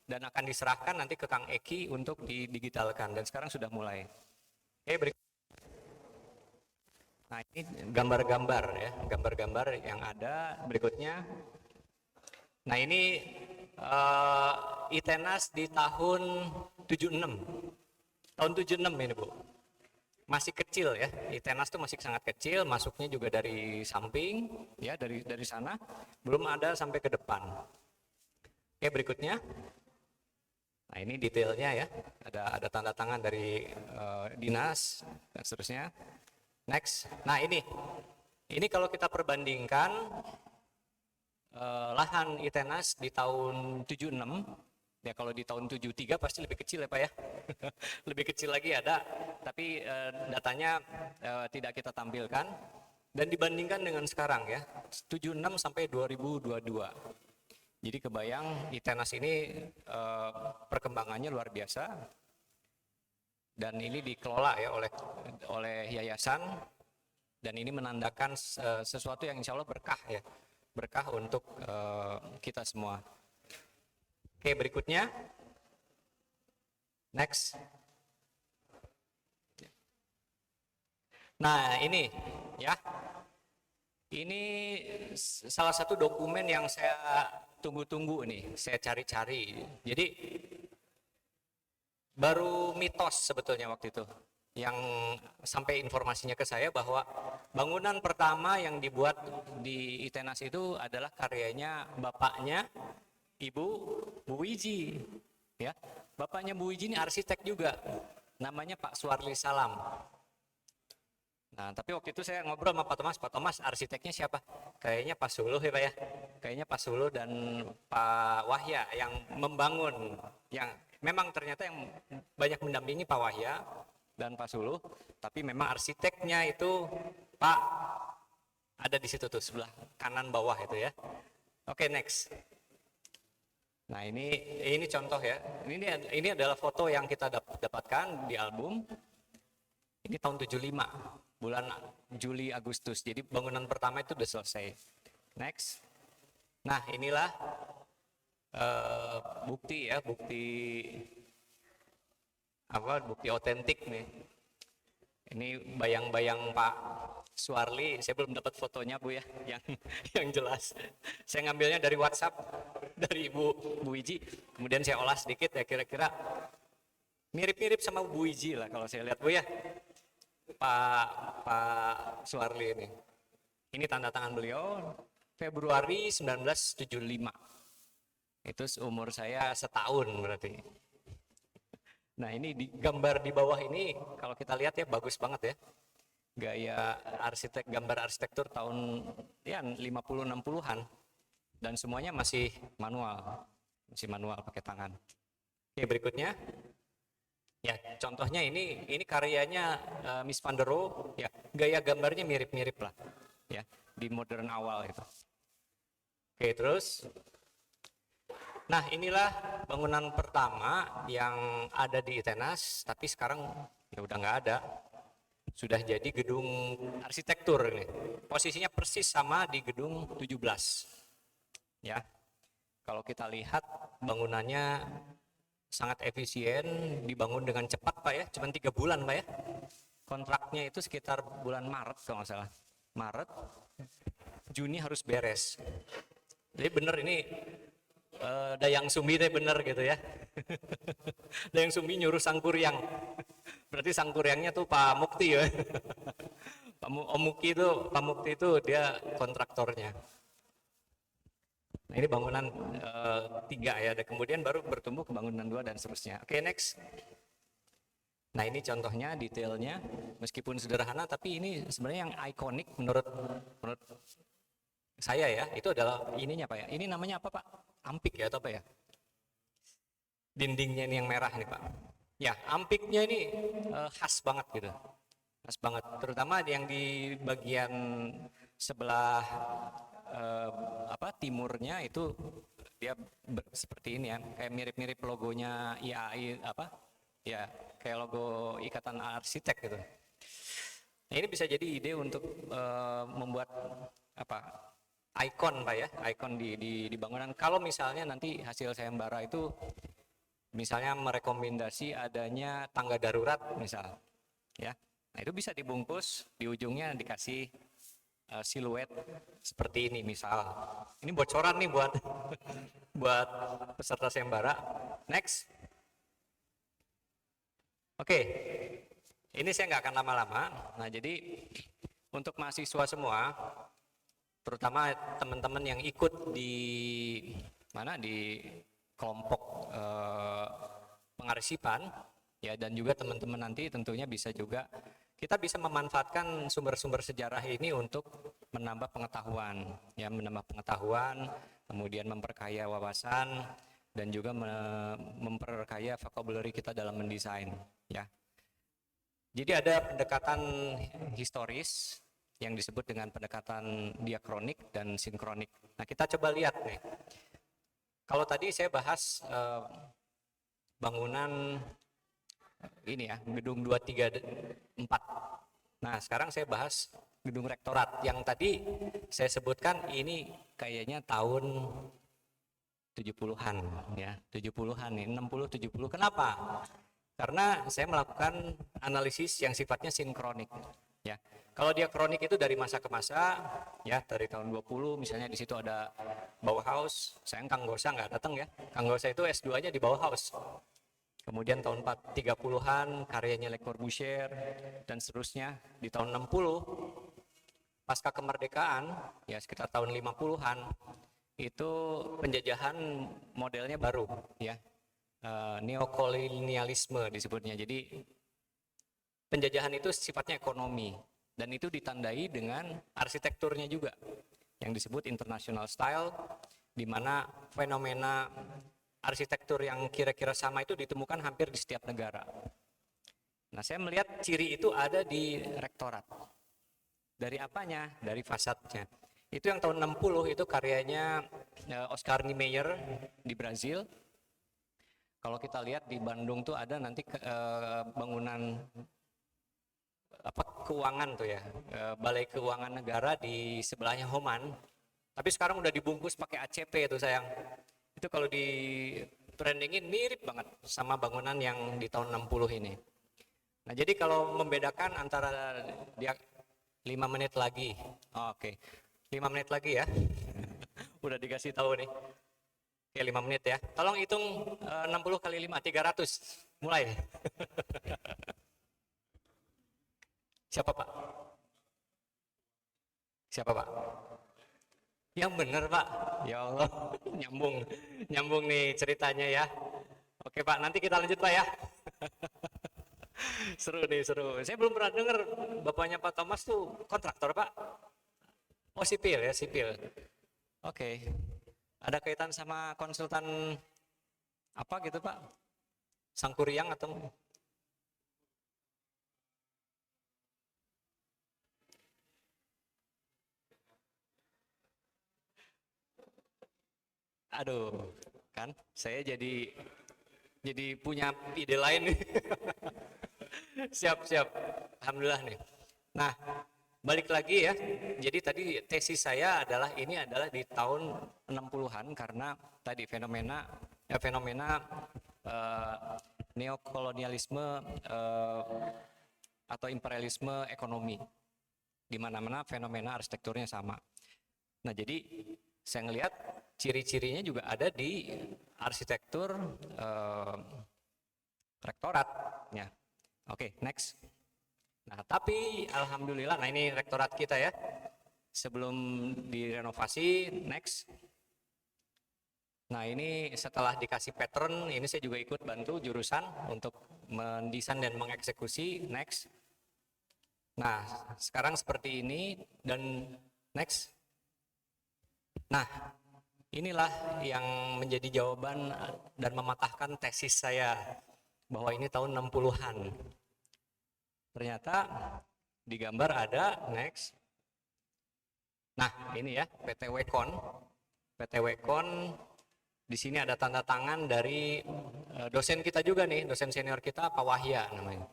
dan akan diserahkan nanti ke Kang Eki untuk didigitalkan dan sekarang sudah mulai. Oke, nah ini gambar-gambar ya, gambar-gambar yang ada berikutnya. Nah ini ITENAS di tahun 76, tahun 76 ini Bu, masih kecil ya, ITENAS itu masih sangat kecil, masuknya juga dari samping ya, dari sana, belum ada sampai ke depan. Oke berikutnya, nah ini detailnya ya, ada tanda tangan dari dinas dan seterusnya. Next, nah ini kalau kita perbandingkan lahan ITENAS di tahun 76 ya, kalau di tahun 73 pasti lebih kecil ya Pak ya. Lebih kecil lagi ada, tapi datanya tidak kita tampilkan dan dibandingkan dengan sekarang ya, 76 sampai 2022. Jadi kebayang ITENAS ini perkembangannya luar biasa dan ini dikelola ya oleh yayasan dan ini menandakan sesuatu yang insya Allah berkah ya, berkah untuk kita semua. Oke berikutnya, next. Nah, ini ya. Ini salah satu dokumen yang saya tunggu-tunggu nih, saya cari-cari. Jadi baru mitos sebetulnya waktu itu yang sampai informasinya ke saya bahwa bangunan pertama yang dibuat di Itenas itu adalah karyanya bapaknya Ibu Bu Wiji, ya. Bapaknya Bu Wiji ini arsitek juga, namanya Pak Suarli Salam. Nah, tapi waktu itu saya ngobrol sama Pak Thomas arsiteknya siapa? Kayaknya Pak Suluh ya Pak ya. Kayaknya Pak Suluh dan Pak Wahya yang membangun, yang memang ternyata yang banyak mendampingi Pak Wahya dan Pak Suluh, tapi memang arsiteknya itu Pak ada di situ tuh sebelah kanan bawah itu ya. Oke, next. Nah, ini contoh ya. Ini adalah foto yang kita dapatkan di album. Ini tahun 75, bulan Juli Agustus. Jadi bangunan pertama itu udah selesai. Next. Nah, inilah bukti ya, bukti otentik nih. Ini bayang-bayang Pak Suarli. Saya belum dapat fotonya Bu ya, yang jelas. Saya ngambilnya dari WhatsApp dari Bu Wiji. Kemudian saya olah sedikit ya, kira-kira mirip-mirip sama Bu Wiji lah kalau saya lihat Bu ya. Pak Suarli ini. Ini tanda tangan beliau Februari 1975. Itu umur saya setahun berarti. Nah, ini gambar di bawah ini kalau kita lihat ya bagus banget ya. Gaya gambar arsitektur tahun ya 50-60-an dan semuanya masih manual. Masih manual pakai tangan. Oke, berikutnya. Ya, contohnya ini karyanya Miss van der Rohe, ya, gaya gambarnya mirip-mirip lah, ya, di modern awal itu. Oke, terus, nah inilah bangunan pertama yang ada di Itenas, tapi sekarang ya udah nggak ada, sudah jadi gedung arsitektur ini. Posisinya persis sama di gedung 17, ya. Kalau kita lihat bangunannya sangat efisien, dibangun dengan cepat Pak ya, cuma 3 bulan Pak ya. Kontraknya itu sekitar bulan Maret kalau nggak salah. Maret, Juni harus beres. Jadi bener ini Dayang Sumbi deh bener gitu ya. Dayang Sumbi nyuruh Sangkuriang. Berarti Sangkuriangnya tuh Pak Mukti ya. Pak Mukti itu dia kontraktornya. Nah, ini bangunan 3 ya, dan kemudian baru bertumbuh ke bangunan 2 dan seterusnya. Oke, next. Nah, ini contohnya, detailnya, meskipun sederhana, tapi ini sebenarnya yang ikonik menurut saya ya, itu adalah ininya Pak ya. Ini namanya apa Pak? Ampik ya atau apa ya? Dindingnya ini yang merah nih Pak. Ya, ampiknya ini khas banget gitu. Khas banget, terutama yang di bagian sebelah timurnya itu dia seperti ini ya, kayak mirip-mirip logonya IAI ya, kayak logo Ikatan Arsitek gitu. Nah, ini bisa jadi ide untuk membuat ikon Pak ya, ikon di bangunan. Kalau misalnya nanti hasil sayembara itu misalnya merekomendasi adanya tangga darurat misal ya, nah itu bisa dibungkus, di ujungnya dikasih siluet seperti ini misal. Ini bocoran nih buat buat peserta sayembara. Next. Oke, ini saya nggak akan lama-lama. Nah, jadi untuk mahasiswa semua, terutama teman-teman yang ikut di kelompok pengarsipan, ya, dan juga teman-teman nanti tentunya bisa juga kita bisa memanfaatkan sumber-sumber sejarah ini untuk menambah pengetahuan, ya, kemudian memperkaya wawasan dan juga memperkaya vocabulary kita dalam mendesain, ya. Jadi ada pendekatan historis yang disebut dengan pendekatan diakronik dan sinkronik. Nah, kita coba lihat nih. Kalau tadi saya bahas bangunan ini ya, gedung 2, 3, 4. Nah, sekarang saya bahas gedung rektorat. Yang tadi saya sebutkan ini kayaknya tahun 70-an ya, 70-an nih, 60, 70. Kenapa? Karena saya melakukan analisis yang sifatnya sinkronik ya. Kalau dia kronik itu dari masa ke masa, ya dari tahun 20 misalnya di situ ada Bauhaus, sayang Kang Gosa nggak datang ya. Kang Gosa itu S2-nya di Bauhaus. Kemudian tahun 30-an karyanya Le Corbusier dan seterusnya. Di tahun 60 pasca kemerdekaan, ya sekitar tahun 50-an itu penjajahan modelnya baru, ya. Neokolonialisme disebutnya. Jadi penjajahan itu sifatnya ekonomi. Dan itu ditandai dengan arsitekturnya juga yang disebut international style, di mana fenomena arsitektur yang kira-kira sama itu ditemukan hampir di setiap negara. Nah, saya melihat ciri itu ada di rektorat. Dari apanya? Dari fasadnya. Itu yang tahun 60 itu karyanya Oscar Niemeyer di Brazil. Kalau kita lihat di Bandung tuh ada nanti bangunan keuangan tuh ya, Balai Keuangan Negara di sebelahnya Homan, tapi sekarang udah dibungkus pakai ACP itu sayang. Itu kalau di brandingin mirip banget sama bangunan yang di tahun 60 ini. Nah, jadi kalau membedakan antara dia 5 menit lagi, oke. 5 menit lagi ya. Udah dikasih tahu nih. Oke, 5 menit ya. Tolong hitung 60 kali 5, 300. Mulai. Siapa Pak? Siapa Pak? Yang benar Pak. Ya Allah, nyambung nih ceritanya ya. Oke Pak, nanti kita lanjut Pak ya. Seru nih, seru. Saya belum pernah dengar bapaknya Pak Thomas tuh kontraktor Pak. Oh sipil ya, sipil. Oke. Ada kaitan sama konsultan apa gitu Pak? Sangkuriang atau? Aduh, kan saya jadi punya ide lain nih. Siap. Alhamdulillah nih. Nah, balik lagi ya. Jadi tadi tesis saya adalah ini adalah di tahun 60-an karena tadi fenomena neokolonialisme atau imperialisme ekonomi, di mana-mana fenomena arsitekturnya sama. Nah, jadi saya ngelihat ciri-cirinya juga ada di arsitektur rektorat. Ya. Oke, next. Nah, tapi alhamdulillah, nah ini rektorat kita ya. Sebelum direnovasi, next. Nah, ini setelah dikasih pattern, ini saya juga ikut bantu jurusan untuk mendesain dan mengeksekusi, next. Nah, sekarang seperti ini dan next. Nah, inilah yang menjadi jawaban dan mematahkan tesis saya bahwa ini tahun 60-an. Ternyata di gambar ada, next. Nah, ini ya PT Wekon. PT Wekon di sini ada tanda tangan dari dosen kita juga nih, dosen senior kita Pak Wahya namanya.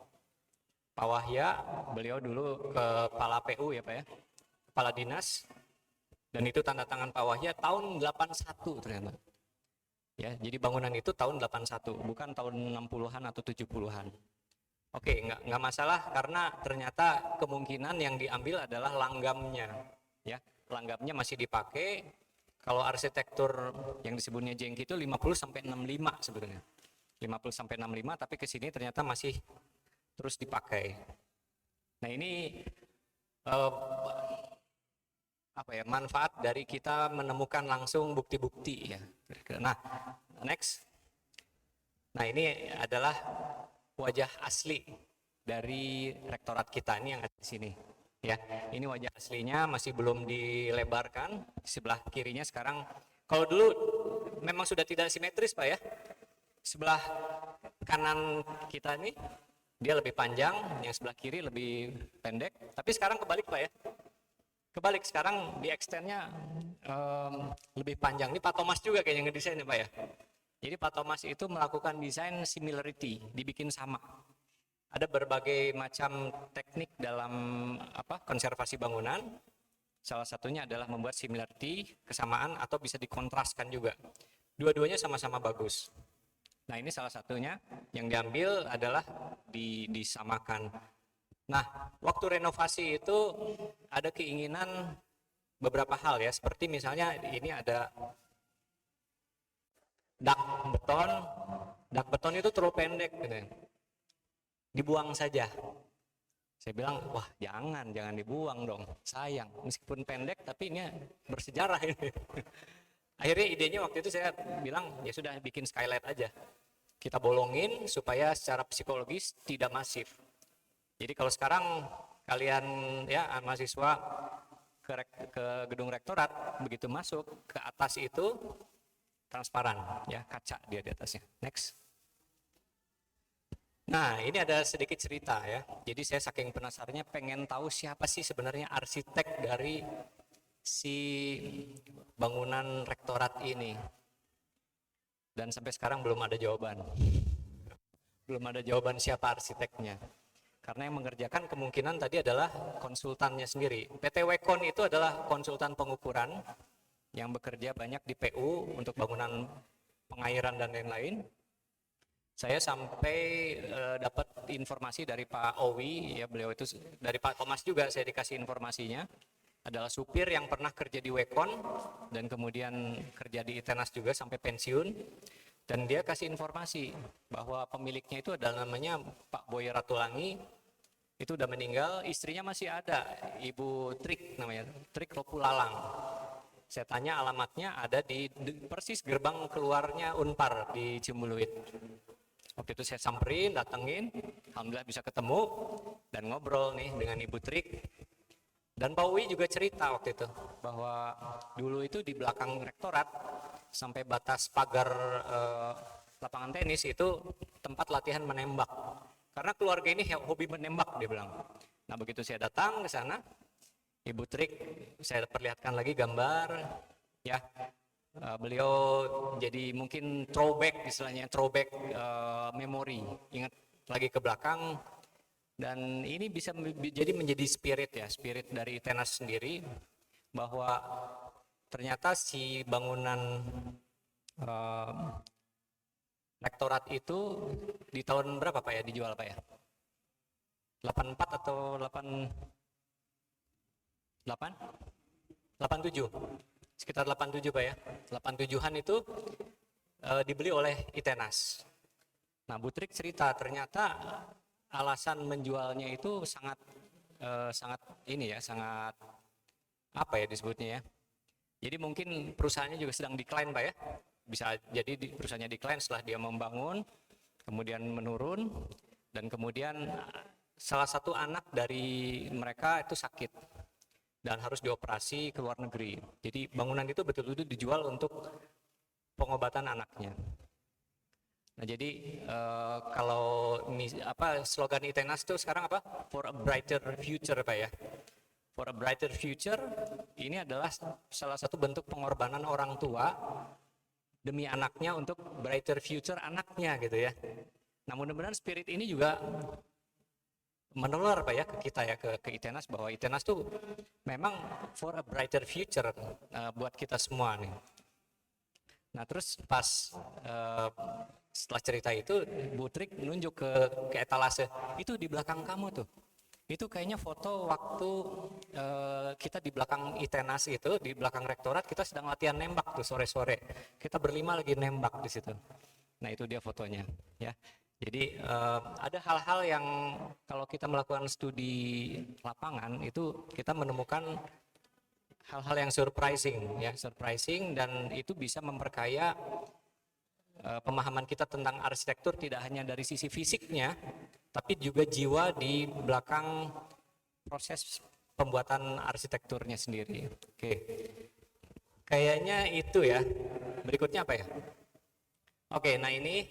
Pak Wahya, beliau dulu kepala PU ya Pak ya, kepala dinas. Dan itu tanda tangan Pak Wahya tahun 81 ternyata. Ya, jadi bangunan itu tahun 81, bukan tahun 60-an atau 70-an. Oke, nggak masalah karena ternyata kemungkinan yang diambil adalah langgamnya. Ya, langgamnya masih dipakai. Kalau arsitektur yang disebutnya Jengki itu 50 sampai 65 sebetulnya. 50 sampai 65 tapi ke sini ternyata masih terus dipakai. Nah, ini manfaat dari kita menemukan langsung bukti-bukti ya. Nah, next. Nah, ini adalah wajah asli dari rektorat kita ini yang ada di sini. Ya, ini wajah aslinya masih belum dilebarkan. Sebelah kirinya sekarang, kalau dulu memang sudah tidak simetris Pak ya. Sebelah kanan kita ini dia lebih panjang, yang sebelah kiri lebih pendek. Tapi sekarang kebalik Pak ya. Kebalik, sekarang di extend-nya lebih panjang. Ini Pak Thomas juga kayaknya ngedesain ya Pak ya. Jadi Pak Thomas itu melakukan desain similarity, dibikin sama. Ada berbagai macam teknik dalam konservasi bangunan. Salah satunya adalah membuat similarity, kesamaan atau bisa dikontraskan juga. Dua-duanya sama-sama bagus. Nah, ini salah satunya yang diambil adalah disamakan. Nah, waktu renovasi itu ada keinginan beberapa hal ya, seperti misalnya ini ada dak beton, dak beton itu terlalu pendek gitu ya. Dibuang saja. Saya bilang, wah jangan dibuang dong, sayang. Meskipun pendek tapi ini bersejarah ini. Akhirnya idenya waktu itu saya bilang, ya sudah bikin skylight aja. Kita bolongin supaya secara psikologis tidak masif. Jadi kalau sekarang kalian ya mahasiswa ke gedung rektorat, begitu masuk ke atas itu transparan ya, kaca dia di atasnya. Next. Nah, ini ada sedikit cerita ya. Jadi saya saking penasarannya pengen tahu siapa sih sebenarnya arsitek dari si bangunan rektorat ini. Dan sampai sekarang belum ada jawaban. Belum ada jawaban siapa arsiteknya. Karena yang mengerjakan kemungkinan tadi adalah konsultannya sendiri. PT Wekon itu adalah konsultan pengukuran yang bekerja banyak di PU untuk bangunan pengairan dan lain-lain. Saya sampai dapat informasi dari Pak Owi, ya beliau itu dari Pak Thomas juga saya dikasih informasinya, adalah supir yang pernah kerja di Wekon dan kemudian kerja di ITENAS juga sampai pensiun, dan dia kasih informasi bahwa pemiliknya itu adalah namanya Pak Boy Ratulangi, itu udah meninggal, istrinya masih ada, Ibu Trik namanya, Trik Lopulalang. Saya tanya alamatnya ada di persis gerbang keluarnya Unpar di Ciumbuluit. Waktu itu saya samperin, datengin, alhamdulillah bisa ketemu dan ngobrol nih dengan Ibu Trik. Dan Pak Uwi juga cerita waktu itu bahwa dulu itu di belakang rektorat sampai batas pagar lapangan tenis itu tempat latihan menembak. Karena keluarga ini hobi menembak dia bilang. Nah begitu saya datang ke sana, Ibu Trik saya perlihatkan lagi gambar, ya. Beliau jadi mungkin throwback istilahnya, throwback memori, ingat lagi ke belakang, dan ini bisa jadi menjadi spirit ya, spirit dari ITENAS sendiri, bahwa ternyata si bangunan rektorat itu di tahun berapa Pak ya dijual Pak ya? 84 atau 87? Sekitar 87 Pak ya, 87-an itu dibeli oleh ITENAS. Nah Bu Trik cerita ternyata alasan menjualnya itu sangat ini ya, sangat apa ya disebutnya ya. Jadi mungkin perusahaannya juga sedang decline Pak ya, bisa jadi perusahaannya decline setelah dia membangun, kemudian menurun, dan kemudian salah satu anak dari mereka itu sakit dan harus dioperasi ke luar negeri. Jadi bangunan itu betul-betul dijual untuk pengobatan anaknya. Nah jadi kalau slogan ITENAS itu sekarang apa? For a brighter future Pak ya. For a brighter future ini adalah salah satu bentuk pengorbanan orang tua demi anaknya untuk brighter future anaknya gitu ya. Nah mudah-mudahan spirit ini juga menular Pak ya ke kita ya, ke ITENAS, bahwa ITENAS tuh memang for a brighter future buat kita semua nih. Nah terus pas setelah cerita itu Bu Trik nunjuk ke etalase, itu di belakang kamu tuh, itu kayaknya foto waktu kita di belakang ITENAS itu, di belakang rektorat kita sedang latihan nembak tuh sore-sore, kita berlima lagi nembak di situ. Nah itu dia fotonya ya. Jadi ada hal-hal yang kalau kita melakukan studi lapangan itu kita menemukan hal-hal yang surprising ya, surprising, dan itu bisa memperkaya pemahaman kita tentang arsitektur tidak hanya dari sisi fisiknya, tapi juga jiwa di belakang proses pembuatan arsitekturnya sendiri. Oke, kayaknya itu ya. Berikutnya apa ya? Oke, nah ini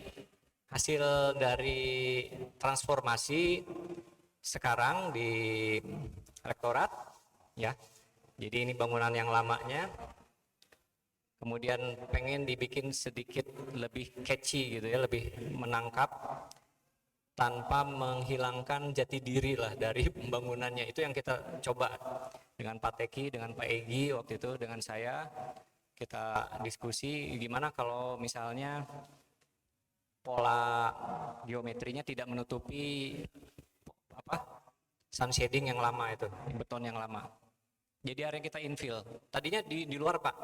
hasil dari transformasi sekarang di rektorat ya. Jadi ini bangunan yang lamanya, kemudian pengen dibikin sedikit lebih catchy gitu ya, lebih menangkap tanpa menghilangkan jati diri lah dari bangunannya. Itu yang kita coba dengan Pak Teki, dengan Pak Egi waktu itu, dengan saya, kita diskusi gimana kalau misalnya pola geometrinya tidak menutupi sun shading yang lama itu, beton yang lama. Jadi area kita infill. Tadinya di luar Pak,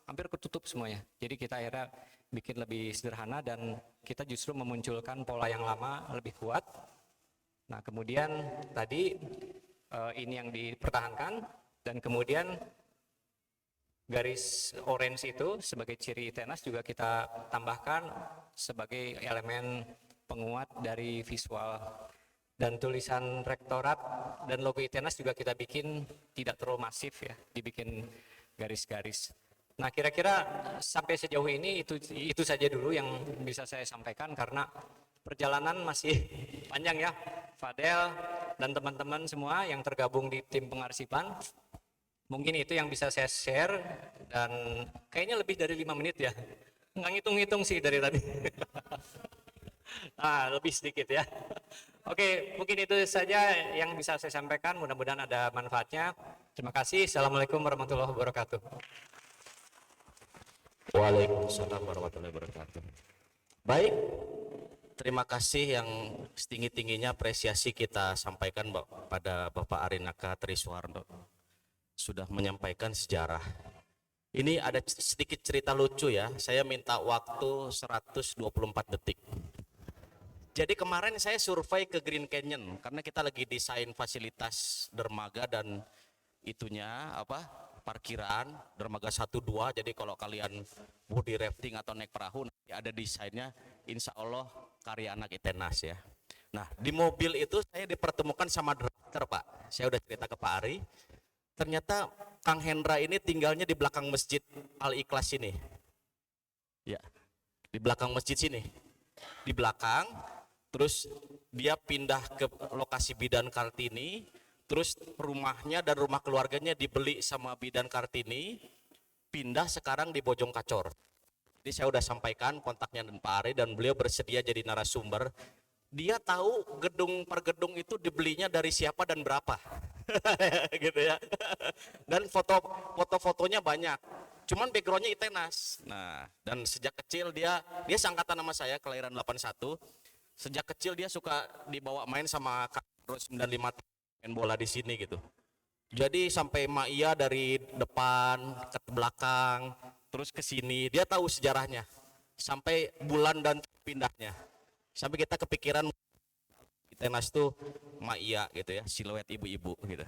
hampir ketutup semuanya. Jadi kita akhirnya bikin lebih sederhana dan kita justru memunculkan pola yang lama lebih kuat. Nah kemudian tadi ini yang dipertahankan dan kemudian garis orange itu sebagai ciri ITENAS juga kita tambahkan sebagai elemen penguat dari visual. Dan tulisan rektorat dan logo ITENAS juga kita bikin tidak terlalu masif ya, dibikin garis-garis. Nah kira-kira sampai sejauh ini itu saja dulu yang bisa saya sampaikan karena perjalanan masih panjang ya. Fadel dan teman-teman semua yang tergabung di tim pengarsipan, mungkin itu yang bisa saya share dan kayaknya lebih dari 5 menit ya. Nggak ngitung-ngitung sih dari tadi. Nah, lebih sedikit ya. Oke, mungkin itu saja yang bisa saya sampaikan. Mudah-mudahan ada manfaatnya. Terima kasih. Assalamualaikum warahmatullahi wabarakatuh. Waalaikumsalam warahmatullahi wabarakatuh. Baik, terima kasih yang setinggi-tingginya apresiasi kita sampaikan pada Bapak Arinaka Triswarno. Sudah menyampaikan sejarah. Ini ada sedikit cerita lucu ya. Saya minta waktu 124 detik. Jadi kemarin saya survei ke Green Canyon karena kita lagi desain fasilitas dermaga dan itunya parkiran dermaga 1-2. Jadi kalau kalian body rafting atau naik perahu nanti ada desainnya, insya Allah karya anak ITENAS ya. Nah di mobil itu saya dipertemukan sama driver Pak. Saya udah cerita ke Pak Ari. Ternyata Kang Hendra ini tinggalnya di belakang masjid Al Ikhlas ini. Ya, di belakang masjid sini. Di belakang. Terus dia pindah ke lokasi Bidan Kartini, terus rumahnya dan rumah keluarganya dibeli sama Bidan Kartini, pindah sekarang di Bojong Kacor. Jadi saya udah sampaikan kontaknya dan Pak Ari dan beliau bersedia jadi narasumber. Dia tahu gedung per gedung itu dibelinya dari siapa dan berapa, gitu ya. Dan foto-fotonya banyak. Cuman backgroundnya ITENAS. Nah, dan sejak kecil dia seangkatan sama saya, kelahiran 81. Sejak kecil dia suka dibawa main sama Kak 95 main bola di sini gitu. Jadi sampai Maia dari depan ke belakang terus ke sini, dia tahu sejarahnya. Sampai bulan dan pindahnya. Sampai kita kepikiran ITENAS tuh Maia gitu ya, siluet ibu-ibu gitu.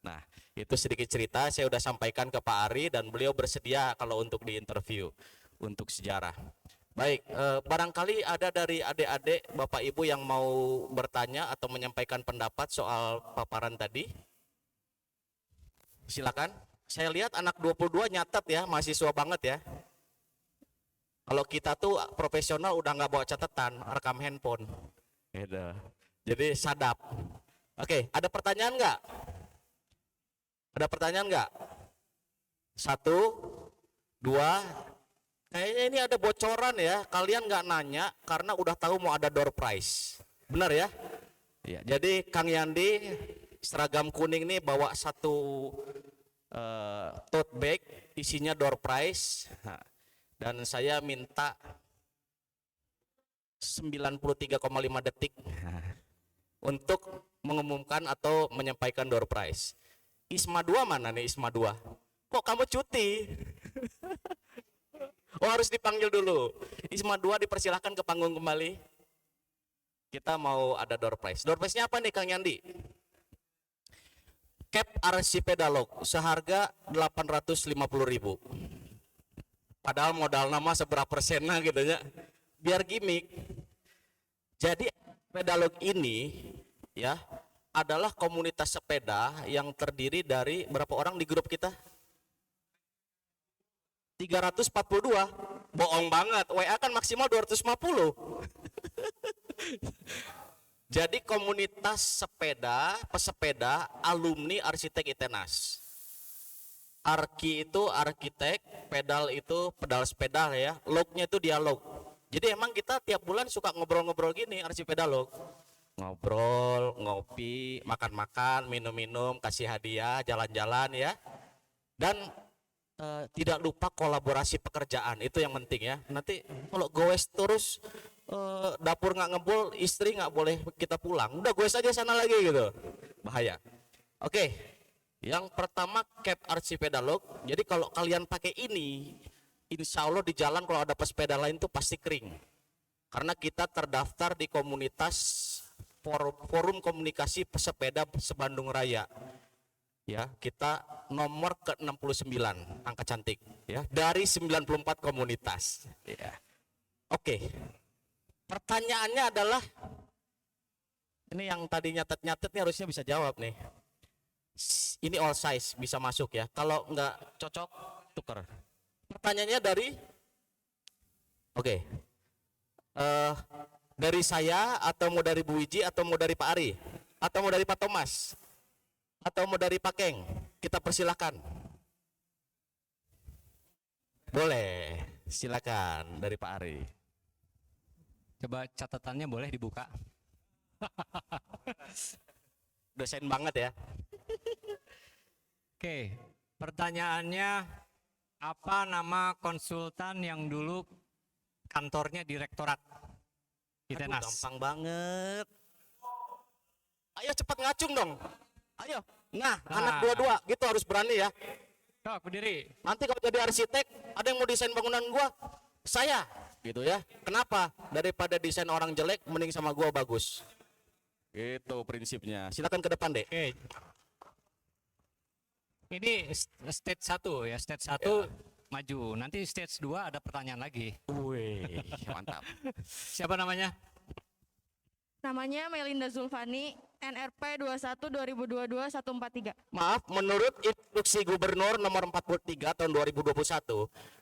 Nah, itu sedikit cerita saya udah sampaikan ke Pak Ari dan beliau bersedia kalau untuk diinterview untuk sejarah. Baik, barangkali ada dari adik-adik, Bapak Ibu yang mau bertanya atau menyampaikan pendapat soal paparan tadi. Silakan. Saya lihat anak 22 nyatet ya, mahasiswa banget ya. Kalau kita tuh profesional udah nggak bawa catatan, rekam handphone. Gitu. Jadi sadap. Oke, ada pertanyaan nggak? Ada pertanyaan nggak? 1, 2. Kayaknya ini ada bocoran ya, kalian nggak nanya karena udah tahu mau ada door prize. Benar ya? Ya, jadi Kang Yandi seragam kuning nih bawa satu tote bag isinya door prize. Nah, dan saya minta 93,5 detik untuk mengumumkan atau menyampaikan door prize. ISMA 2 mana nih ISMA 2? Kok kamu cuti? Oh harus dipanggil dulu. ISMA 2 dipersilahkan ke panggung kembali. Kita mau ada door prize. Door prize-nya apa nih Kang Yandi? Cap RC Pedalog seharga 850.000. Padahal modal nama seberapa persennya gitu ya. Biar gimmick. Jadi Pedalog ini ya adalah komunitas sepeda yang terdiri dari berapa orang di grup kita? 342. Bohong banget. WA kan maksimal 250. Jadi komunitas sepeda, pesepeda, alumni arsitek ITENAS. Arki itu arsitek, pedal itu pedal sepeda ya. Lognya itu dialog. Jadi emang kita tiap bulan suka ngobrol-ngobrol gini arsi pedalog. Ngobrol, ngopi, makan-makan, minum-minum, kasih hadiah, jalan-jalan ya. Dan tidak lupa kolaborasi pekerjaan, itu yang penting ya. Nanti kalau goes terus dapur nggak ngebul, istri nggak boleh kita pulang, udah goes aja sana lagi gitu. bahaya. Oke, yang pertama cap RC pedalog. Jadi kalau kalian pakai ini, insya Allah di jalan kalau ada pesepeda lain tuh pasti kering. Karena kita terdaftar di komunitas forum komunikasi pesepeda sebandung Raya. Ya, kita nomor ke-69, angka cantik ya, dari 94 komunitas. Ya. Oke. Pertanyaannya adalah ini yang tadi nyatet-nyatet nih harusnya bisa jawab nih. Ini all size bisa masuk ya. Kalau nggak cocok tuker. Pertanyaannya dari Oke. Dari saya atau mau dari Bu Wiji atau mau dari Pak Ari atau mau dari Pak Thomas atau mau dari Pak Keng? Kita persilahkan. Boleh, silakan dari Pak Ari. Coba catatannya boleh dibuka. Dosen banget ya. Oke, pertanyaannya apa nama konsultan yang dulu kantornya direktorat Aduh, ITENAS? gampang banget. Ayo cepat ngacung dong. Ayo. Nah, anak dua-dua gitu harus berani ya. Sok, berdiri. Nanti kalau jadi arsitek, ada yang mau desain bangunan gua, saya gitu ya. Kenapa? Daripada desain orang jelek, mending sama gua bagus. Gitu prinsipnya. Silakan ke depan, Dek. Oke. Ini stage 1 ya, stage 1 maju. Nanti stage 2 ada pertanyaan lagi. Wih, mantap. Siapa namanya? Namanya Melinda Zulfani, NRP 21-2022-143. Maaf, menurut instruksi Gubernur nomor 43 tahun 2021,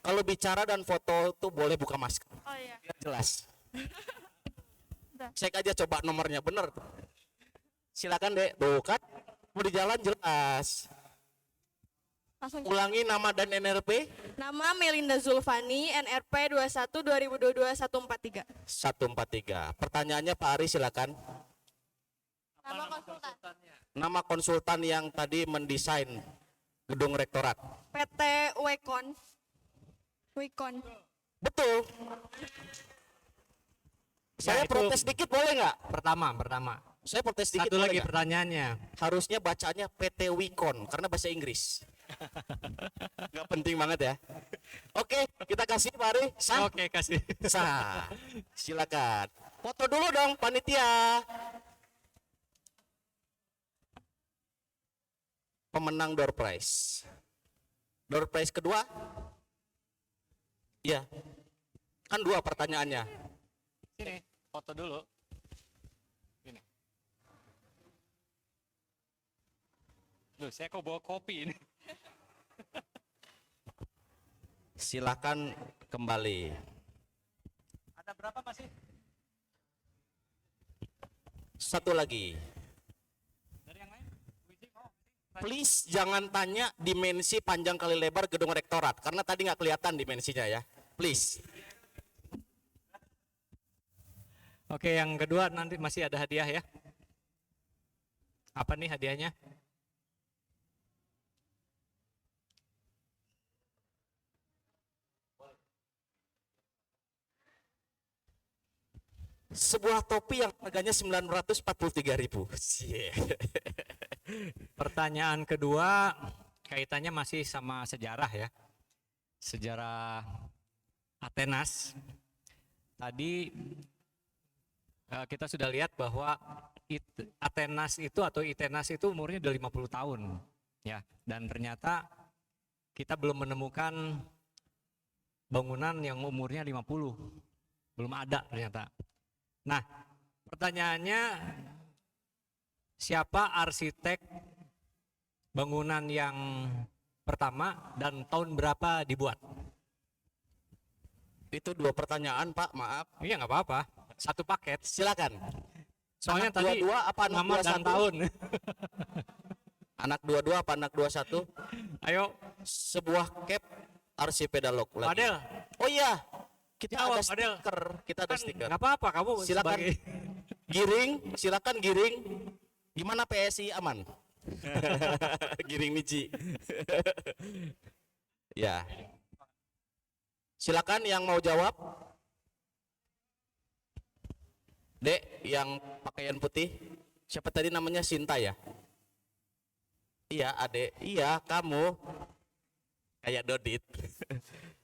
kalau bicara dan foto tuh boleh buka masker. Oh iya. Biar jelas. Udah. Cek aja coba nomornya bener. Silakan, Dek. Tuh kan, mau di jalan jelas. Langsung. Ulangi nama dan NRP. Nama Melinda Zulfani, NRP 21-2022-143. 143. Pertanyaannya Pak Ari silakan. Nama konsultan. Nama konsultan yang tadi mendesain gedung rektorat. PT Wekon. Wekon. Betul. Saya itu- protes dikit boleh nggak? Pertama. Saya protes dikit Satu boleh lagi nggak? pertanyaannya. Harusnya bacanya PT Wikon karena bahasa Inggris. Nggak penting banget ya. Oke, kita kasih Pak Ari. Sah. Oke, kasih. Sah. Silakan. Foto dulu dong panitia. Pemenang door prize. Door prize kedua? Iya. Kan dua pertanyaannya. Sini, foto dulu. Ini. Loh, saya kok bawa kopi ini. Silakan kembali. Ada berapa masih? Satu lagi. Dari yang lain? Wiji, mau? Please jangan tanya dimensi panjang kali lebar gedung rektorat karena tadi nggak kelihatan dimensinya ya. Please. Oke, yang kedua nanti masih ada hadiah ya. Apa nih hadiahnya? Sebuah topi yang harganya 943.000. Pertanyaan kedua kaitannya masih sama sejarah ya. Sejarah Atenas. Tadi kita sudah lihat bahwa Atenas itu atau Itenas itu umurnya udah 50 tahun ya. Dan ternyata kita belum menemukan bangunan yang umurnya 50. Belum ada ternyata. Nah, pertanyaannya siapa arsitek bangunan yang pertama dan tahun berapa dibuat? Itu dua pertanyaan Pak, maaf. Iya nggak apa-apa, satu paket. Silakan. Soalnya Anak tadi dua-dua apa anak nama dan 21? tahun. Anak 22 apa anak 21? Ayo, Sebuah cap RC pedalog lagi. Padel. Oh iya, kita Jawab, ada Padel. stiker. Kita ada Kan stiker. nggak apa-apa kamu Silakan. sebagai Giring, silakan giring. Gimana PSI aman? Giring Miji. Ya. Silakan yang mau jawab. Dek, yang pakaian putih. Siapa tadi namanya Sinta ya? Iya, adek. Iya, kamu. Kayak Dodit.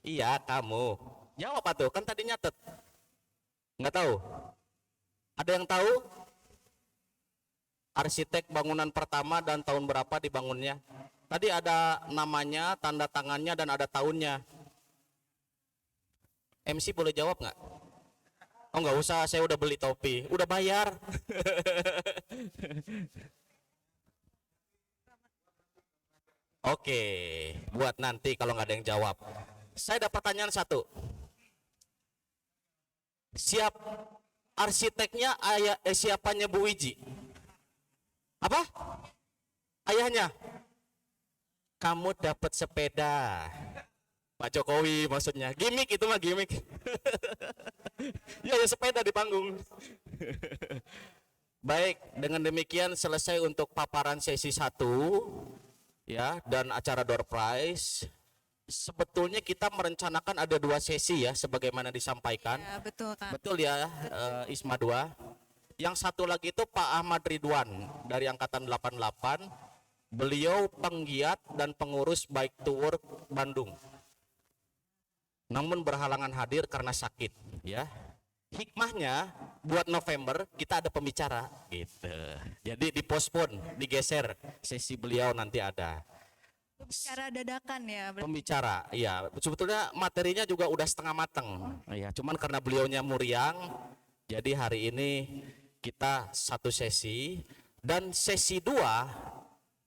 Iya, kamu. Jawab atuh, kan tadi nyatet. Nggak tahu? Ada yang tahu? Arsitek bangunan pertama dan tahun berapa dibangunnya? Tadi ada namanya, tanda tangannya, dan ada tahunnya. MC boleh jawab nggak? Oh nggak usah, saya udah beli topi, udah bayar. Oke, buat nanti kalau nggak ada yang jawab. Saya ada pertanyaan satu. Siap arsiteknya siapanya Bu Wiji? Apa? Ayahnya? Kamu dapat sepeda. Pak Jokowi maksudnya. Gimik itu mah gimik. Ya sepeda di panggung. Baik, dengan demikian selesai untuk paparan sesi 1 ya dan acara door prize. Sebetulnya kita merencanakan ada 2 sesi ya sebagaimana disampaikan. Ya, betul Kak. Betul ya, ISMA 2. Yang satu lagi itu Pak Ahmad Ridwan dari angkatan 88. Beliau penggiat dan pengurus Bike to Work Bandung. Namun berhalangan hadir karena sakit, ya. Hikmahnya buat November kita ada pembicara gitu. Jadi dipospon, digeser sesi beliau nanti ada. Secara dadakan ya. Pembicara, iya. Sebetulnya materinya juga udah setengah mateng. Iya, cuman karena beliaunya muriang, jadi hari ini kita 1 sesi dan sesi 2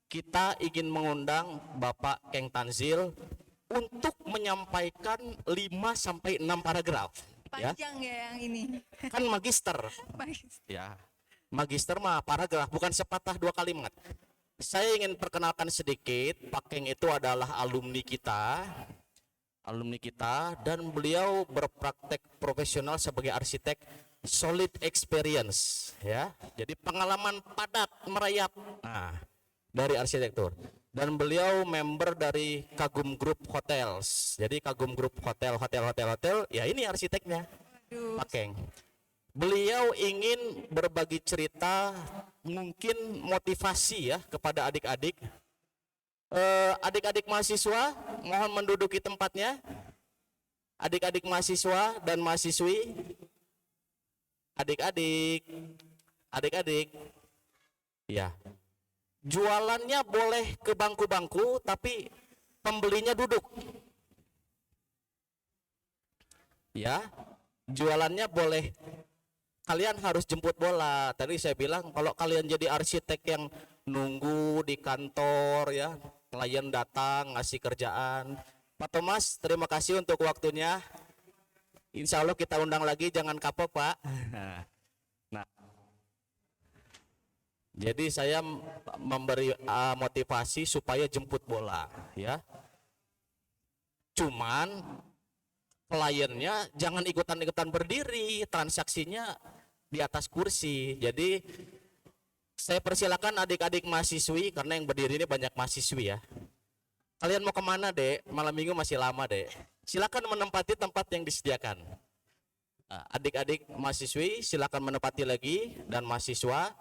kita ingin mengundang Bapak Keng Tanzil untuk menyampaikan 5 sampai 6 paragraf. Ya. Panjang ya yang ini. Kan magister. Ya. Magister mah paragraf, bukan sepatah 2 kalimat. Saya ingin perkenalkan sedikit, Pak Keng itu adalah alumni kita dan beliau berpraktek profesional sebagai arsitek solid experience ya. Jadi pengalaman padat merayap dari arsitektur. Dan beliau member dari Kagum Group Hotels. Jadi Kagum Group hotel ya ini arsiteknya. Pak Keng. Beliau ingin berbagi cerita, mungkin motivasi ya kepada adik-adik. Adik-adik mahasiswa, mohon menduduki tempatnya. Adik-adik mahasiswa dan mahasiswi. Adik-adik. Ya. Jualannya boleh ke bangku-bangku, tapi pembelinya duduk. Ya. Jualannya boleh. Kalian harus jemput bola. Tadi saya bilang kalau kalian jadi arsitek yang nunggu di kantor ya, klien datang ngasih kerjaan. Pak Thomas, terima kasih untuk waktunya. Insya Allah kita undang lagi, jangan kapok Pak. Nah, jadi saya memberi motivasi supaya jemput bola, ya. Cuman kliennya jangan ikutan-ikutan berdiri, transaksinya di atas kursi. Jadi saya persilakan adik-adik mahasiswi, karena yang berdiri ini banyak mahasiswi ya. Kalian mau kemana dek? Malam minggu masih lama dek. Silakan menempati tempat yang disediakan. Adik-adik mahasiswi silakan menempati lagi, dan mahasiswa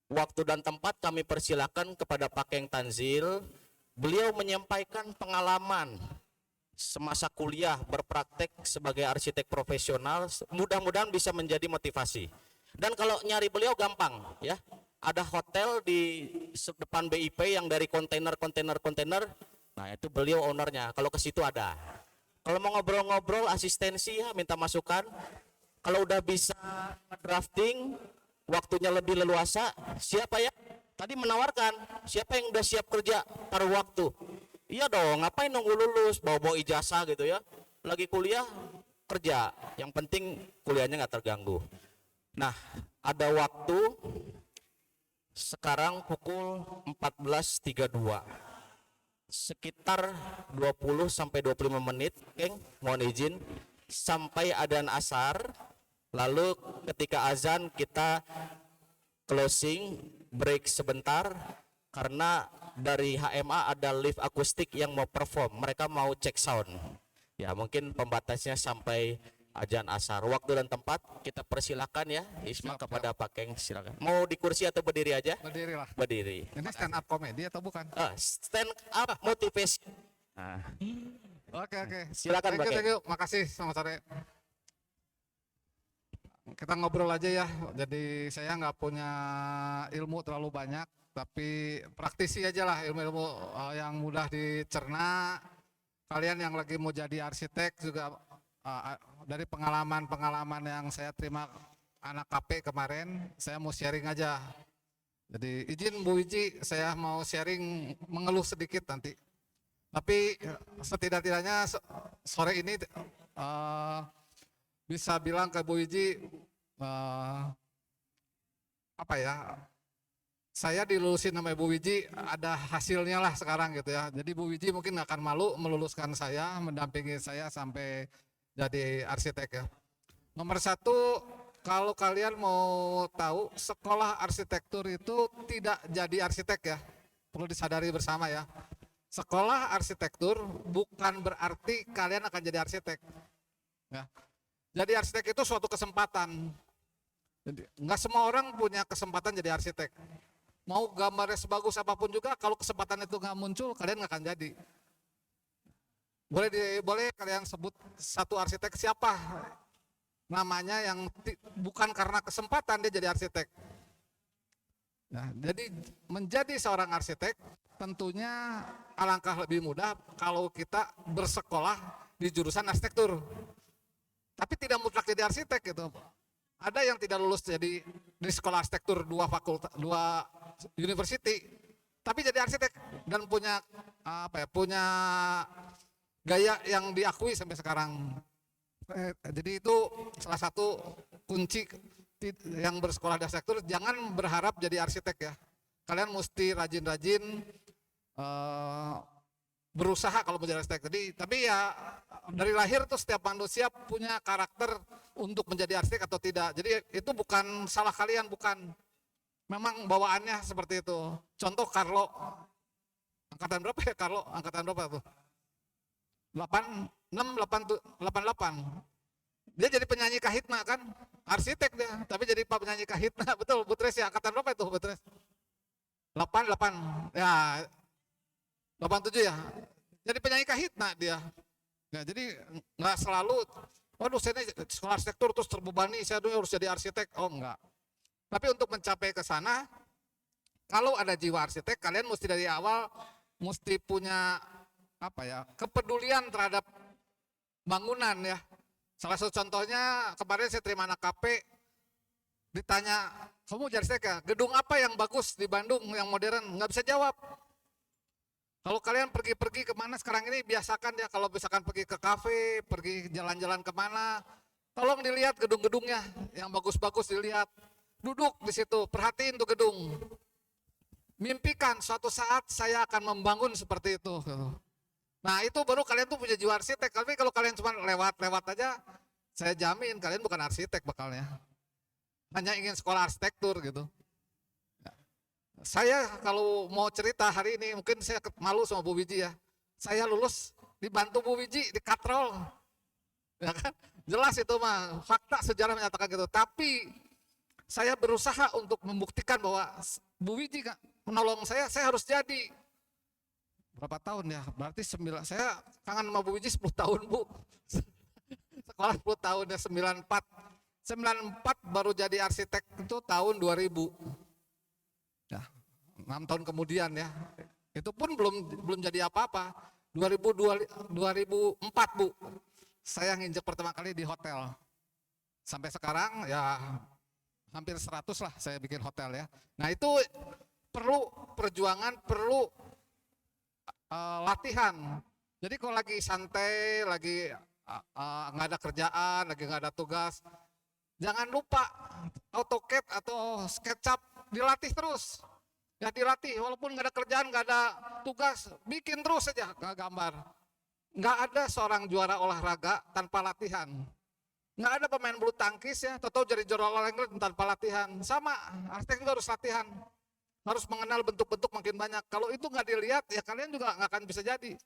waktu dan tempat kami persilakan kepada Pak Keng Tanzil. Beliau menyampaikan pengalaman semasa kuliah berpraktek sebagai arsitek profesional, mudah-mudahan bisa menjadi motivasi. Dan kalau nyari beliau gampang ya, ada hotel di depan BIP yang dari kontainer. Nah itu beliau ownernya. Kalau ke situ ada. Kalau mau ngobrol-ngobrol asistensi ya, minta masukan. Kalau udah bisa drafting, waktunya lebih leluasa, siapa ya? Tadi menawarkan, siapa yang udah siap kerja paruh waktu? Iya dong, ngapain nunggu lulus, bawa-bawa ijazah gitu ya. Lagi kuliah, kerja. Yang penting kuliahnya nggak terganggu. Nah, ada waktu sekarang pukul 14.32. Sekitar 20 sampai 25 menit, Keng, mohon izin, sampai adzan asar. Lalu ketika azan kita closing, break sebentar, karena dari HMA ada live akustik yang mau perform, mereka mau cek sound. Ya mungkin pembatasnya sampai azan asar. Waktu dan tempat kita persilakan ya, Isma Siap, kepada Pak Keng, silakan. Mau di kursi atau berdiri aja? Berdiri lah. Berdiri. Ini stand up komedi atau bukan? Stand up motivasi. Nah, Oke. Silakan, Pak Kiai. Thank you. Makasih, selamat sore. Kita ngobrol aja ya. Jadi saya nggak punya ilmu terlalu banyak, tapi praktisi aja lah, ilmu-ilmu yang mudah dicerna. Kalian yang lagi mau jadi arsitek juga dari pengalaman-pengalaman yang saya terima anak KP kemarin, saya mau sharing aja. Jadi izin Bu Wiji, saya mau sharing mengeluh sedikit nanti. Tapi setidak-tidaknya sore ini bisa bilang ke Bu Wiji apa ya? Saya dilulusin sama Bu Wiji, ada hasilnya lah sekarang gitu ya. Jadi Bu Wiji mungkin akan malu meluluskan saya, mendampingi saya sampai jadi arsitek ya. Nomor satu, kalau kalian mau tahu, sekolah arsitektur itu tidak jadi arsitek ya. Perlu disadari bersama ya. Sekolah arsitektur bukan berarti kalian akan jadi arsitek. Ya. Jadi arsitek itu suatu kesempatan. Jadi, nggak semua orang punya kesempatan jadi arsitek. Mau gambarnya sebagus apapun juga, kalau kesempatan itu nggak muncul, kalian nggak akan jadi. Boleh kalian sebut satu arsitek siapa namanya yang bukan karena kesempatan dia jadi arsitek. Nah, jadi menjadi seorang arsitek tentunya alangkah lebih mudah kalau kita bersekolah di jurusan arsitektur. Tapi tidak mutlak jadi arsitek gitu. Ada yang tidak lulus jadi di sekolah arsitektur dua university, tapi jadi arsitek dan punya punya gaya yang diakui sampai sekarang. Jadi itu salah satu kunci yang bersekolah di arsitektur, jangan berharap jadi arsitek ya. Kalian mesti rajin-rajin berusaha kalau menjadi arsitek. Tapi ya dari lahir tuh setiap manusia punya karakter untuk menjadi arsitek atau tidak. Jadi itu bukan salah kalian, bukan. Memang bawaannya seperti itu. Contoh Carlo, angkatan berapa ya Carlo? Angkatan berapa tuh? 88. Dia jadi penyanyi kahitna kan, arsitek dia, tapi jadi penyanyi kahitna. Betul, Butres ya, angkatan berapa itu Butres? 88, ya 87 ya. Jadi penyanyi kahitna dia. Ya, jadi nggak selalu, waduh saya ini sekolah arsitektur terus terbebani, saya dulu harus jadi arsitek. Oh enggak. Tapi untuk mencapai ke sana, kalau ada jiwa arsitek, kalian mesti dari awal mesti punya kepedulian terhadap bangunan ya. Salah satu contohnya kemarin saya terima anak KP, ditanya, kamu jadi arsitek ya? Gedung apa yang bagus di Bandung yang modern? Nggak bisa jawab. Kalau kalian pergi-pergi kemana sekarang ini, biasakan ya kalau misalkan pergi ke kafe, pergi jalan-jalan kemana, tolong dilihat gedung-gedungnya yang bagus-bagus dilihat. Duduk di situ, perhatiin tuh gedung. Mimpikan suatu saat saya akan membangun seperti itu. Nah itu baru kalian tuh punya jiwa arsitek. Tapi kalau kalian cuma lewat-lewat aja, saya jamin kalian bukan arsitek bakalnya. Hanya ingin sekolah arsitektur gitu. Saya kalau mau cerita hari ini, mungkin saya malu sama Bu Wiji ya. Saya lulus dibantu Bu Wiji di katrol. Ya kan? Jelas itu mah, fakta sejarah menyatakan gitu. Tapi saya berusaha untuk membuktikan bahwa Bu Wiji menolong saya harus jadi. Berapa tahun ya? Berarti saya kangen sama Bu Wiji 10 tahun Bu. Sekolah 10 tahun ya, 94. 94 baru jadi arsitek itu tahun 2000. Ya, 6 tahun kemudian ya. Itu pun belum jadi apa-apa. 2004 Bu. Saya nginjek pertama kali di hotel. Sampai sekarang ya hampir 100 lah saya bikin hotel ya. Nah itu perlu perjuangan, perlu latihan. Jadi kalau lagi santai, lagi nggak ada kerjaan, lagi nggak ada tugas, jangan lupa AutoCAD atau SketchUp dilatih terus. Ya dilatih, walaupun nggak ada kerjaan, nggak ada tugas, bikin terus saja gambar. Nggak ada seorang juara olahraga tanpa latihan. Nggak ada pemain bulu tangkis ya, atau jadi juara olahraga tanpa latihan. Sama, arsitek juga harus latihan. Harus mengenal bentuk-bentuk makin banyak. Kalau itu nggak dilihat, ya kalian juga nggak akan bisa jadi.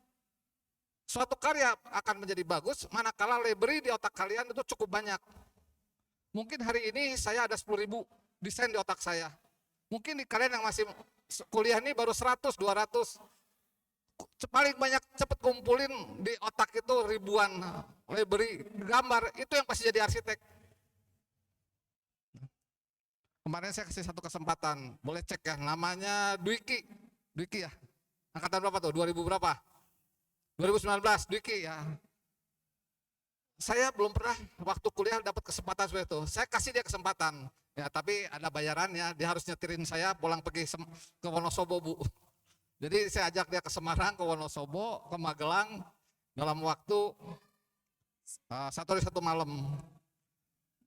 Suatu karya akan menjadi bagus manakala library di otak kalian itu cukup banyak. Mungkin hari ini saya ada 10.000 desain di otak saya. Mungkin di kalian yang masih kuliah ini baru 100, 200. Paling banyak cepet kumpulin di otak itu ribuan library gambar, itu yang pasti jadi arsitek. Kemarin saya kasih satu kesempatan, boleh cek ya, namanya Dwiki. Dwiki ya, angkatan berapa tuh, 2000 berapa? 2019, Dwiki ya. Saya belum pernah waktu kuliah dapat kesempatan seperti itu. Saya kasih dia kesempatan, ya tapi ada bayarannya, dia harus nyetirin saya pulang pergi ke Wonosobo, Bu. Jadi saya ajak dia ke Semarang, ke Wonosobo, ke Magelang dalam waktu 1 hari 1 malam.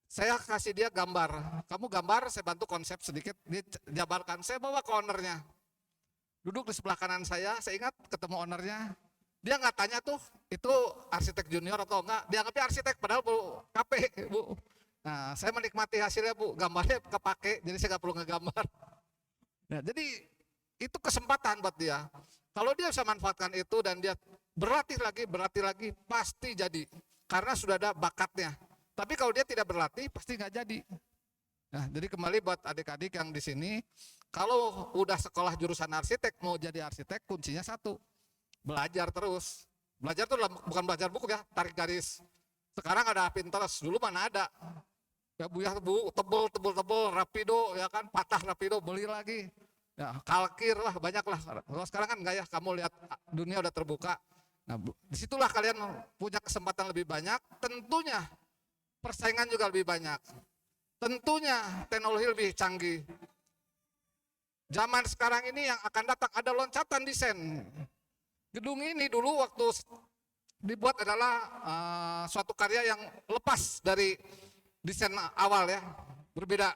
Saya kasih dia gambar, kamu gambar, saya bantu konsep sedikit, dia jabarkan, saya bawa ke ownernya. Duduk di sebelah kanan saya ingat ketemu ownernya, dia nggak tanya tuh, itu arsitek junior atau enggak, dia anggapnya arsitek, padahal Bu KP, Bu. Nah, saya menikmati hasilnya, Bu, gambarnya kepake, jadi saya nggak perlu ngegambar. Nah, jadi itu kesempatan buat dia. Kalau dia bisa manfaatkan itu dan dia berlatih lagi, pasti jadi. Karena sudah ada bakatnya. Tapi kalau dia tidak berlatih, pasti nggak jadi. Nah, jadi kembali buat adik-adik yang di sini, kalau udah sekolah jurusan arsitek, mau jadi arsitek, kuncinya satu, belajar terus. Belajar itu bukan belajar buku ya, tarik garis. Sekarang ada Pinterest, dulu mana ada. Ya Bu, ya Bu, tebel, rapido, ya kan, patah rapido, beli lagi. Ya, kalkir lah, banyak lah. Kalau sekarang kan enggak ya, kamu lihat dunia udah terbuka. Nah, disitulah kalian punya kesempatan lebih banyak, tentunya persaingan juga lebih banyak. Tentunya teknologi lebih canggih. Zaman sekarang ini yang akan datang ada loncatan desain. Gedung ini dulu waktu dibuat adalah suatu karya yang lepas dari desain awal ya, berbeda.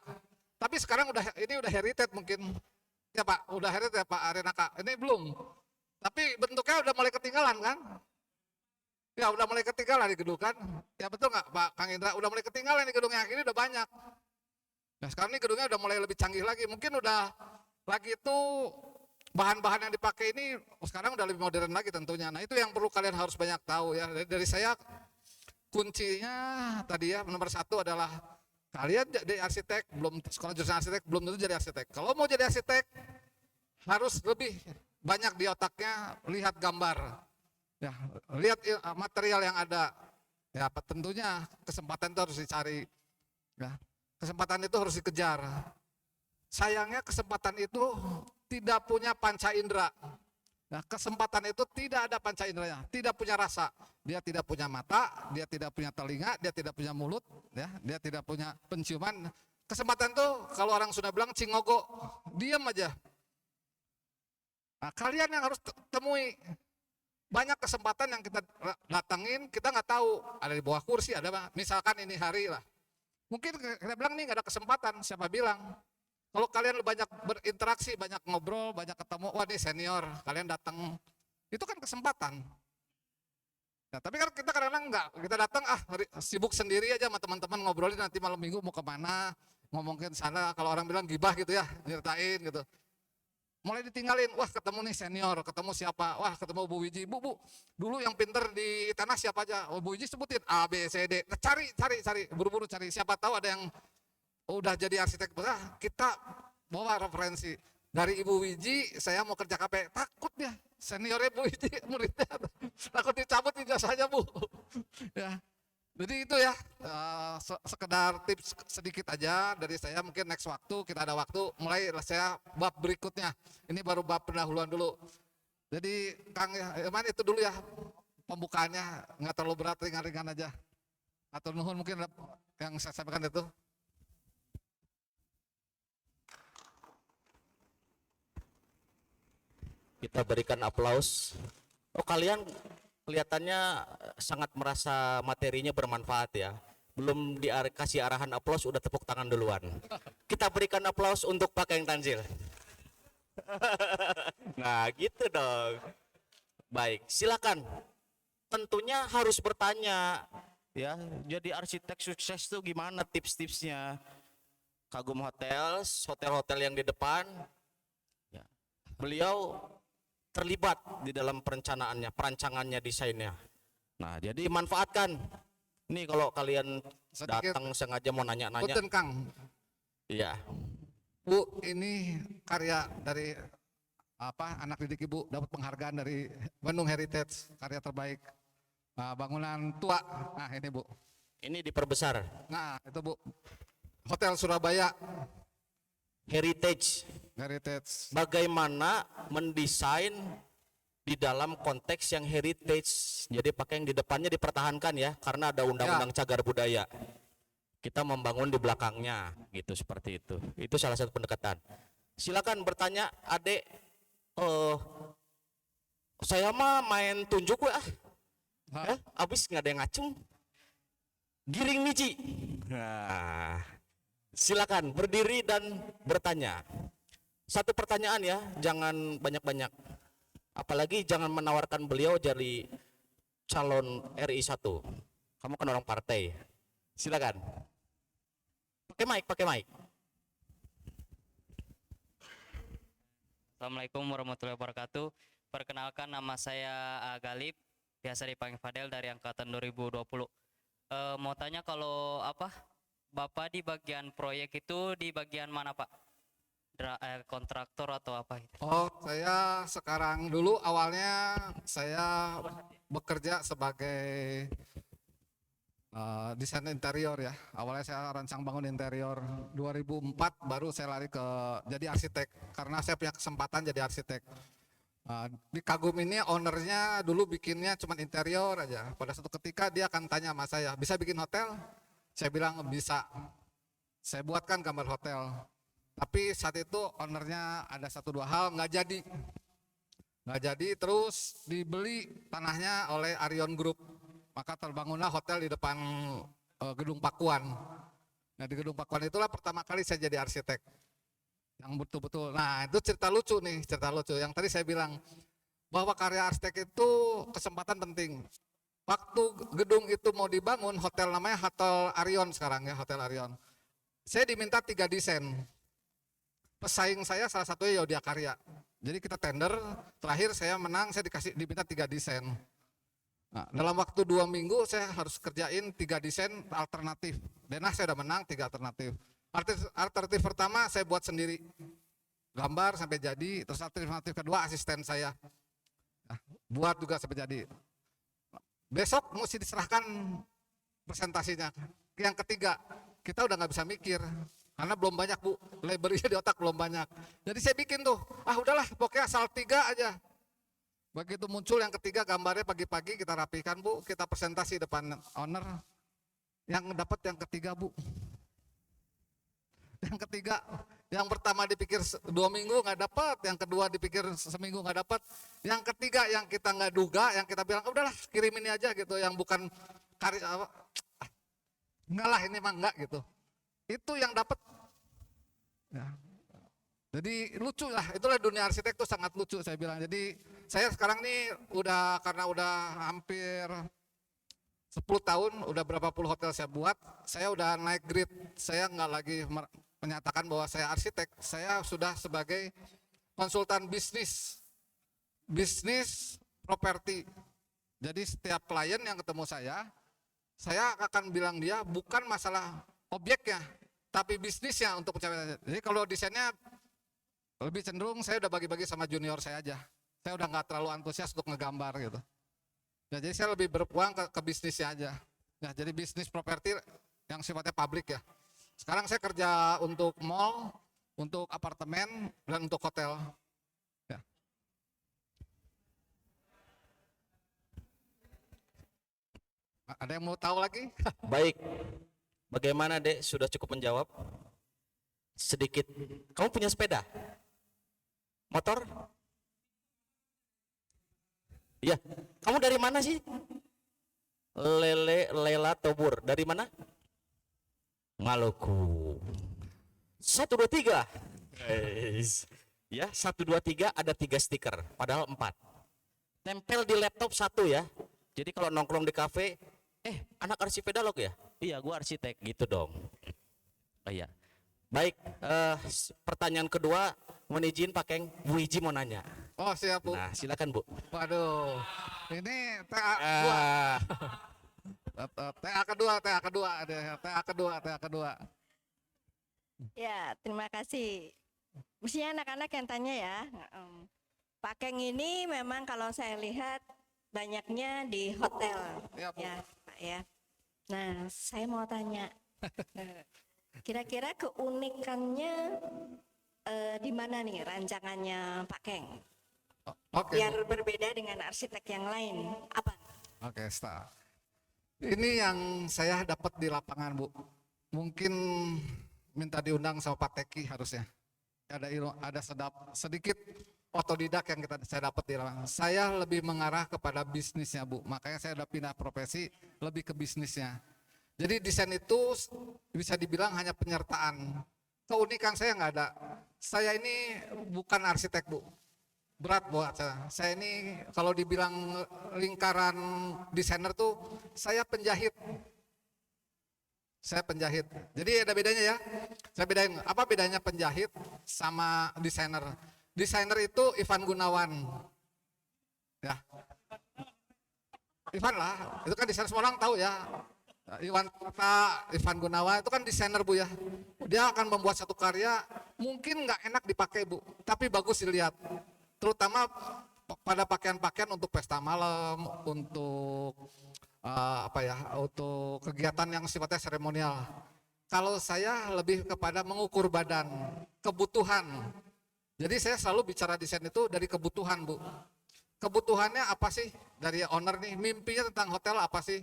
Tapi sekarang ini udah heritage mungkin. Ya Pak, udah heritage ya Pak Arenaka. Ini belum. Tapi bentuknya udah mulai ketinggalan kan? Ya udah mulai ketinggalan di gedung kan? Ya betul nggak Pak Kang Indra? Udah mulai ketinggalan di gedung yang ini udah banyak. Nah sekarang ini gedungnya udah mulai lebih canggih lagi. Mungkin udah lagi itu bahan-bahan yang dipakai ini sekarang udah lebih modern lagi tentunya. Nah itu yang perlu kalian harus banyak tahu ya. Dari saya kuncinya tadi ya nomor 1 adalah kalian jadi arsitek, belum sekolah jurusan arsitek, belum tentu jadi arsitek. Kalau mau jadi arsitek harus lebih banyak di otaknya lihat gambar. Ya, lihat material yang ada. Ya, tentunya kesempatan itu harus dicari. Ya, kesempatan itu harus dikejar. Sayangnya kesempatan itu tidak punya panca indera. Nah, kesempatan itu tidak ada panca inderanya, tidak punya rasa. Dia tidak punya mata, dia tidak punya telinga, dia tidak punya mulut, ya, dia tidak punya penciuman. Kesempatan itu kalau orang sudah bilang cingogo, diam aja. Nah, kalian yang harus temui. Banyak kesempatan yang kita datangin, kita nggak tahu, ada di bawah kursi, ada misalkan ini hari lah. Mungkin kita bilang nih nggak ada kesempatan, siapa bilang? Kalau kalian banyak berinteraksi, banyak ngobrol, banyak ketemu, wah ini senior, kalian datang, itu kan kesempatan. Nah, tapi kan kita kadang-kadang enggak, kita datang sibuk sendiri aja sama teman-teman ngobrolin nanti malam minggu mau kemana, ngomongin sana, kalau orang bilang gibah gitu ya, nyeritain gitu. Mulai ditinggalin, wah ketemu nih senior, ketemu siapa, wah ketemu Bu Wiji, Bu, dulu yang pinter di tanah siapa aja, oh Bu Wiji sebutin A, B, C, D, nah, cari, buru-buru cari, siapa tahu ada yang udah jadi arsitek besar, kita bawa referensi, dari Ibu Wiji saya mau kerja KP, takut ya, seniornya Bu Wiji, muridnya, takut dicabut ijazahnya Bu, ya. Jadi itu ya, sekedar tips sedikit aja dari saya, mungkin next waktu, kita ada waktu, mulai saya bab berikutnya. Ini baru bab pendahuluan dulu. Jadi Kang Iman itu dulu ya, pembukaannya nggak terlalu berat, ringan-ringan aja. Atau nuhun mungkin yang saya sampaikan itu. Kita berikan aplaus. Oh kalian kelihatannya sangat merasa materinya bermanfaat ya. Belum dikasih arahan aplaus udah tepuk tangan duluan. Kita berikan aplaus untuk Pak Kang Tanzil. Nah gitu dong. Baik silakan. Tentunya harus bertanya ya. Jadi arsitek sukses tuh gimana tips-tipsnya? Kagum Hotels, hotel-hotel yang di depan. Ya. Beliau terlibat di dalam perencanaannya, perancangannya, desainnya. Nah, jadi manfaatkan. Nih kalau kalian Sedikit. datang sengaja mau nanya-nanya. Punten Kang, Iya. Bu, ini karya dari anak didik Ibu dapat penghargaan dari Bandung Heritage, karya terbaik. Nah, bangunan tua. Nah, ini Bu. Ini diperbesar. Nah, itu Bu. Hotel Surabaya Heritage. Heritage. Bagaimana mendesain di dalam konteks yang heritage. Jadi pakai yang di depannya dipertahankan ya, karena ada undang-undang cagar budaya. Kita membangun di belakangnya, gitu seperti itu. Itu salah satu pendekatan. Silakan bertanya, Adek. Saya mah main tunjuk ah. Abis nggak ada yang ngacung. Giring miji. Nah, silakan berdiri dan bertanya. Satu pertanyaan ya, jangan banyak-banyak. Apalagi jangan menawarkan beliau jadi calon RI 1. Kamu kan orang partai. Silakan. Pakai mic. Assalamualaikum warahmatullahi wabarakatuh. Perkenalkan, nama saya Galib, biasa dipanggil Fadel dari angkatan 2020. Mau tanya kalau Bapak di bagian proyek itu di bagian mana Pak? Kontraktor atau apa gitu? Oh, saya sekarang dulu awalnya saya bekerja sebagai desain interior ya. Awalnya saya rancang bangun interior. 2004 baru saya lari ke jadi arsitek karena saya punya kesempatan jadi arsitek. Di Kagum ini ownernya dulu bikinnya cuma interior aja. Pada suatu ketika dia akan tanya sama saya, bisa bikin hotel? Saya bilang bisa. Saya buatkan gambar hotel. Tapi saat itu ownernya ada 1-2 hal nggak jadi, terus dibeli tanahnya oleh Arion Group, maka terbangunlah hotel di depan gedung Pakuan. Nah, di gedung Pakuan itulah pertama kali saya jadi arsitek yang betul-betul. Nah, itu cerita lucu yang tadi saya bilang bahwa karya arsitek itu kesempatan penting. Waktu gedung itu mau dibangun, hotel namanya Hotel Arion sekarang ya, Hotel Arion, saya diminta 3 desain. Pesaing saya salah satunya Yaudia Karya. Jadi kita tender, terakhir saya menang, saya diminta 3 desain. Nah, dalam waktu 2 minggu saya harus kerjain 3 desain alternatif. Denah saya udah menang 3 alternatif. Alternatif pertama saya buat sendiri, gambar sampai jadi. Terus alternatif kedua asisten saya, nah, buat juga sampai jadi. Besok mesti diserahkan presentasinya. Yang ketiga, kita udah nggak bisa mikir. Karena belum banyak Bu, library di otak belum banyak. Jadi saya bikin tuh, udahlah pokoknya asal 3 aja. Begitu muncul yang ketiga gambarnya pagi-pagi kita rapikan Bu, kita presentasi depan owner. Yang dapat yang ketiga Bu. Yang ketiga, yang pertama dipikir 2 minggu nggak dapat, yang kedua dipikir seminggu nggak dapat, yang ketiga yang kita nggak duga, yang kita bilang udahlah kirim ini aja gitu, yang bukan karya enggak lah ini mah enggak gitu. Itu yang dapat. Ya. Jadi lucu lah, itulah dunia arsitek tuh sangat lucu saya bilang. Jadi saya sekarang nih karena udah hampir 10 tahun, udah berapa puluh hotel saya buat, saya udah naik grade. Saya nggak lagi menyatakan bahwa saya arsitek, saya sudah sebagai konsultan bisnis properti. Jadi setiap klien yang ketemu saya akan bilang dia bukan masalah objeknya, tapi bisnisnya untuk pencapaian. Jadi kalau desainnya lebih cenderung saya udah bagi-bagi sama junior saya aja. Saya udah nggak terlalu antusias untuk ngegambar gitu. Ya, jadi saya lebih berpuang ke bisnisnya aja. Ya, jadi bisnis properti yang sifatnya publik ya. Sekarang saya kerja untuk mall, untuk apartemen, dan untuk hotel. Ya. Ada yang mau tahu lagi? Baik. Bagaimana Dek? Sudah cukup menjawab? Sedikit. Kamu punya sepeda? Motor? Iya. Kamu dari mana sih? Lela Tobur. Dari mana? Maluku. 1, 2, 3. Guys. Ya, 1, 2, 3 ada 3 stiker. Padahal 4. Tempel di laptop 1 ya. Jadi kalau nongkrong di kafe, anak arsitekolog ya? Iya, gua arsitek gitu dong. Iya. Baik, pertanyaan kedua, mohon izin Pak Keng, Bu Iji mau nanya. Oh siap Bu. Nah, silakan Bu. Waduh, ini TA dua, Ah, TA kedua, TA kedua, ada TA kedua, TA kedua. Ya, terima kasih. Mestinya anak-anak yang tanya ya. Pak Keng ini memang kalau saya lihat banyaknya di hotel. Ya, Bu. Ya, Pak ya. Nah, saya mau tanya. Kira-kira keunikannya di mana nih rancangannya Pak Keng? Oke, Biar Bu. berbeda dengan arsitek yang lain. Apa? Oke, start. Ini yang saya dapat di lapangan, Bu. Mungkin minta diundang sama Pak Teki harusnya. Ada sedikit otodidak yang saya dapat di lapangan. Saya lebih mengarah kepada bisnisnya, Bu. Makanya saya udah pindah profesi lebih ke bisnisnya. Jadi desain itu bisa dibilang hanya penyertaan. Keunikan saya nggak ada. Saya ini bukan arsitek, Bu. Berat buat saya. Saya ini kalau dibilang lingkaran desainer tuh saya penjahit. Saya penjahit. Jadi ada bedanya ya. Saya bedain apa bedanya penjahit sama desainer. Desainer itu Ivan Gunawan. Ya. Ivan lah, itu kan desainer semua orang tahu ya. Ivan Gunawan itu kan desainer Bu ya. Dia akan membuat satu karya mungkin nggak enak dipakai Bu, tapi bagus dilihat. Terutama pada pakaian-pakaian untuk pesta malam, untuk untuk kegiatan yang sifatnya seremonial. Kalau saya lebih kepada mengukur badan, kebutuhan. Jadi saya selalu bicara desain itu dari kebutuhan, Bu. Kebutuhannya apa sih dari owner nih? Mimpinya tentang hotel apa sih?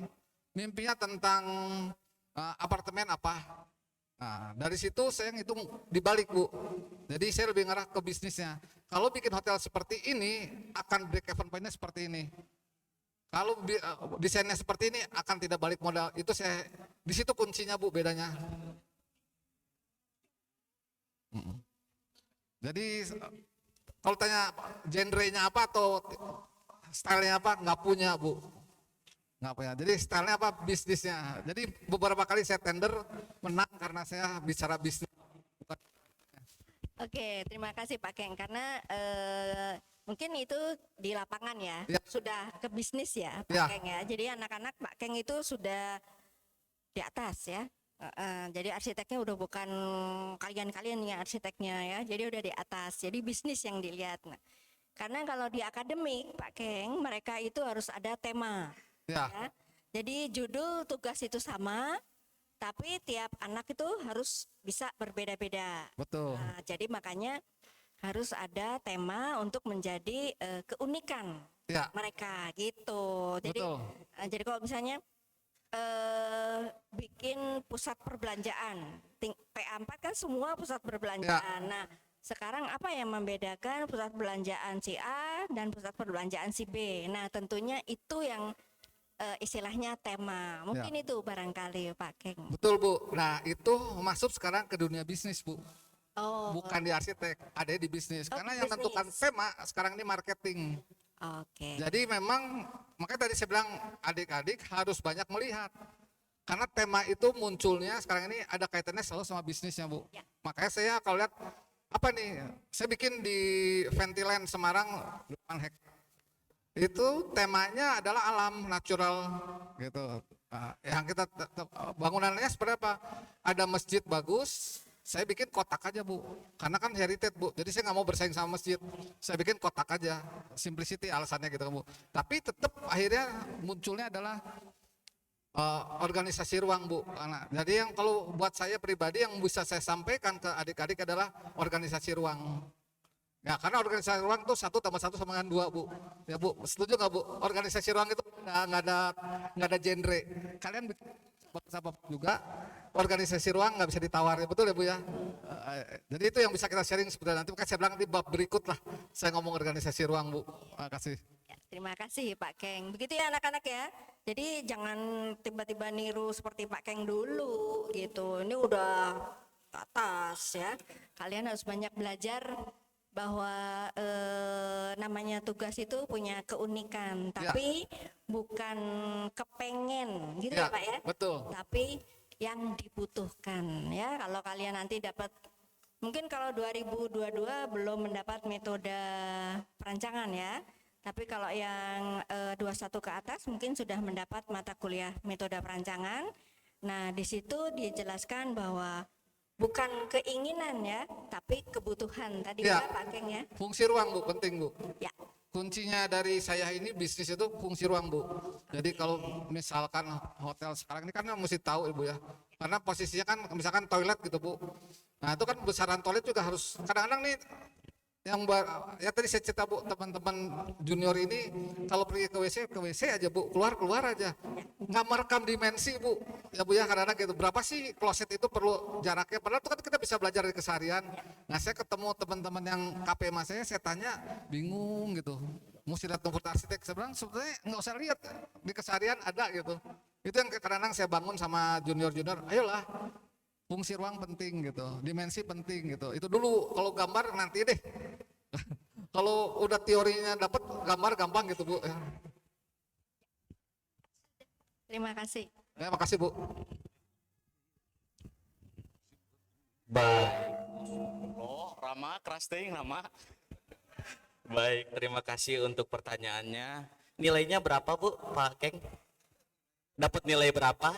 Mimpinya tentang apartemen apa? Nah, dari situ saya ngitung dibalik, Bu. Jadi saya lebih ngarah ke bisnisnya. Kalau bikin hotel seperti ini, akan break even point-nya seperti ini. Kalau desainnya seperti ini, akan tidak balik modal. Itu saya, di situ kuncinya, Bu, bedanya. Jadi kalau tanya genre-nya apa atau stylenya apa, nggak punya, Bu. Nggak punya. Jadi stylenya apa? Bisnisnya. Jadi beberapa kali saya tender menang karena saya bicara bisnis. Oke, terima kasih Pak Keng karena mungkin itu di lapangan ya, Ya. sudah ke bisnis ya Pak Ya. Keng ya. Jadi anak-anak Pak Keng itu sudah di atas ya. Jadi arsiteknya udah bukan kalian-kalian ya arsiteknya ya. Jadi udah di atas. Jadi bisnis yang dilihat. Nah, karena kalau di akademik Pak Keng mereka itu harus ada tema. Ya, Ya. Jadi judul tugas itu sama, tapi tiap anak itu harus bisa berbeda-beda. betul. Nah, jadi makanya harus ada tema untuk menjadi keunikan Ya, mereka gitu. Jadi betul. jadi kalau misalnya bikin pusat perbelanjaan, PA4 kan semua pusat perbelanjaan. Nah, sekarang apa yang membedakan pusat perbelanjaan si A dan pusat perbelanjaan si B? Nah, tentunya itu yang istilahnya tema. Mungkin itu barangkali Pak Keng. Betul, Bu. Nah, itu masuk sekarang ke dunia bisnis, Bu. Oh, Bukan di arsitek, ada di bisnis. Oh, Karena di yang menentukan bisnis. tema sekarang ini marketing. oke. Jadi memang, makanya tadi saya bilang adik-adik harus banyak melihat. Karena tema itu munculnya sekarang ini ada kaitannya selalu sama bisnisnya, Bu. Ya. Makanya saya kalau lihat, apa nih, saya bikin di Ventiland Semarang 8 hektar. Itu temanya adalah alam natural gitu. Nah, yang kita bangunannya seperti apa? Ada masjid bagus, saya bikin kotak aja, Bu. Karena kan heritage, Bu. Jadi saya nggak mau bersaing sama masjid. Saya bikin kotak aja. Simplicity alasannya gitu, Bu. Tapi tetap akhirnya munculnya adalah organisasi ruang, Bu. Jadi yang kalau buat saya pribadi yang bisa saya sampaikan ke adik-adik adalah organisasi ruang. Ya, karena organisasi ruang itu 1 tambah 1 sama dengan 2, Bu. Ya, Bu, setuju nggak, Bu? Organisasi ruang itu nggak ada genre. Kalian apa juga organisasi ruang nggak bisa ditawar, ya, betul ya, Bu ya? Jadi itu yang bisa kita sharing sebenarnya. Nanti saya bilang di bab berikut lah saya ngomong organisasi ruang, Bu. Terima kasih. Ya, terima kasih Pak Keng. Begitu ya anak-anak ya. Jadi jangan tiba-tiba niru seperti Pak Keng dulu gitu. Ini udah ke atas ya. Kalian harus banyak belajar bahwa namanya tugas itu punya keunikan, tapi bukan kepengen gitu ya Pak ya. Betul. Tapi yang dibutuhkan ya. Kalau kalian nanti dapat, mungkin kalau 2022 belum mendapat metode perancangan ya. Tapi kalau yang 21 ke atas mungkin sudah mendapat mata kuliah metode perancangan. Nah, di situ dijelaskan bahwa bukan keinginan ya, tapi kebutuhan. Tadi Ya. Pak Keng ya. Fungsi ruang Bu, penting Bu. Ya. Kuncinya dari saya ini bisnis itu fungsi ruang Bu. Jadi kalau misalkan hotel sekarang ini kan mesti tahu Ibu ya. Karena posisinya kan misalkan toilet gitu Bu. Nah itu kan besaran toilet juga harus, kadang-kadang nih yang ya tadi saya cerita Bu, teman-teman junior ini kalau pergi ke WC aja Bu, keluar aja. Nggak merekam dimensi Bu. Ya Bu ya, kadang-kadang gitu. Berapa sih kloset itu perlu jaraknya? Padahal itu kan kita bisa belajar dari keseharian. Nah saya ketemu teman-teman yang KPMA saya tanya bingung gitu. Mesti datang ke arsitek, sebenarnya nggak usah lihat di keseharian ada gitu. Itu yang kadang-kadang saya bangun sama junior-junior, ayolah fungsi ruang penting gitu, dimensi penting gitu. Itu dulu, kalau gambar nanti deh. Kalau udah teorinya dapat gambar gampang gitu Bu. Ya. Terima kasih. Ya, makasih Bu. Baik. Oh, Rama, keras ting, Rama. Baik, terima kasih untuk pertanyaannya. Nilainya berapa Bu, Pak Keng? Dapat nilai berapa?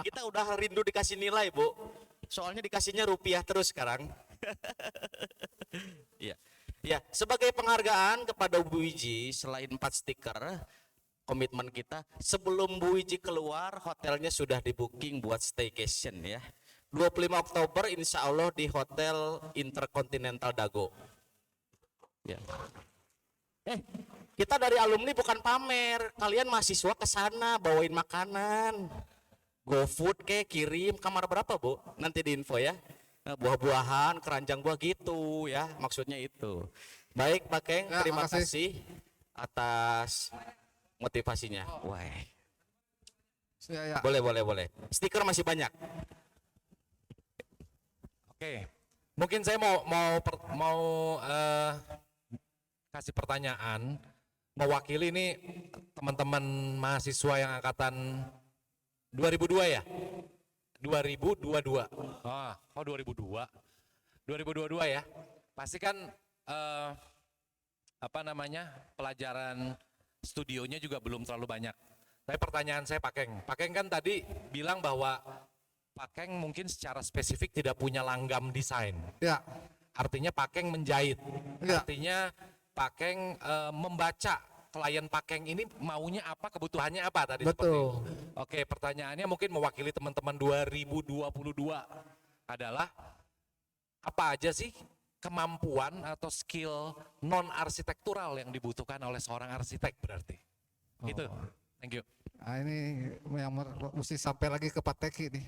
Kita udah rindu dikasih nilai Bu. Soalnya dikasihnya rupiah terus sekarang. Ya, ya. Sebagai penghargaan kepada Bu Wiji, selain 4 stiker, komitmen kita sebelum Bu Wiji keluar, hotelnya sudah di booking buat staycation ya. 25 Oktober insya Allah di Hotel Intercontinental Dago. Ya. Kita dari alumni bukan pamer, kalian mahasiswa ke sana bawain makanan, GoFood kayak kirim. Kamar berapa Bu? Nanti di info ya. Buah-buahan, keranjang buah gitu ya, maksudnya itu. Baik Pak Keng, Ya, terima makasih. kasih atas motivasinya. Wah, Ya. boleh. Stiker masih banyak. Oke, mungkin saya mau kasih pertanyaan mewakili ini teman-teman mahasiswa yang angkatan 2002 ya? 2022. Oh 2002. 2022 ya. Pasti kan pelajaran studionya juga belum terlalu banyak. Tapi pertanyaan saya Pak Keng kan tadi bilang bahwa Pak Keng mungkin secara spesifik tidak punya langgam desain. Ya. Artinya Pak Keng menjahit. Ya. Artinya Pak Keng membaca klien Pak Keng ini maunya apa, kebutuhannya apa tadi. Betul. Seperti itu. Oke, pertanyaannya mungkin mewakili teman-teman 2022 adalah apa aja sih kemampuan atau skill non arsitektural yang dibutuhkan oleh seorang arsitek berarti. Itu. Thank you. Nah ini yang mesti sampai lagi ke Pak Teki nih.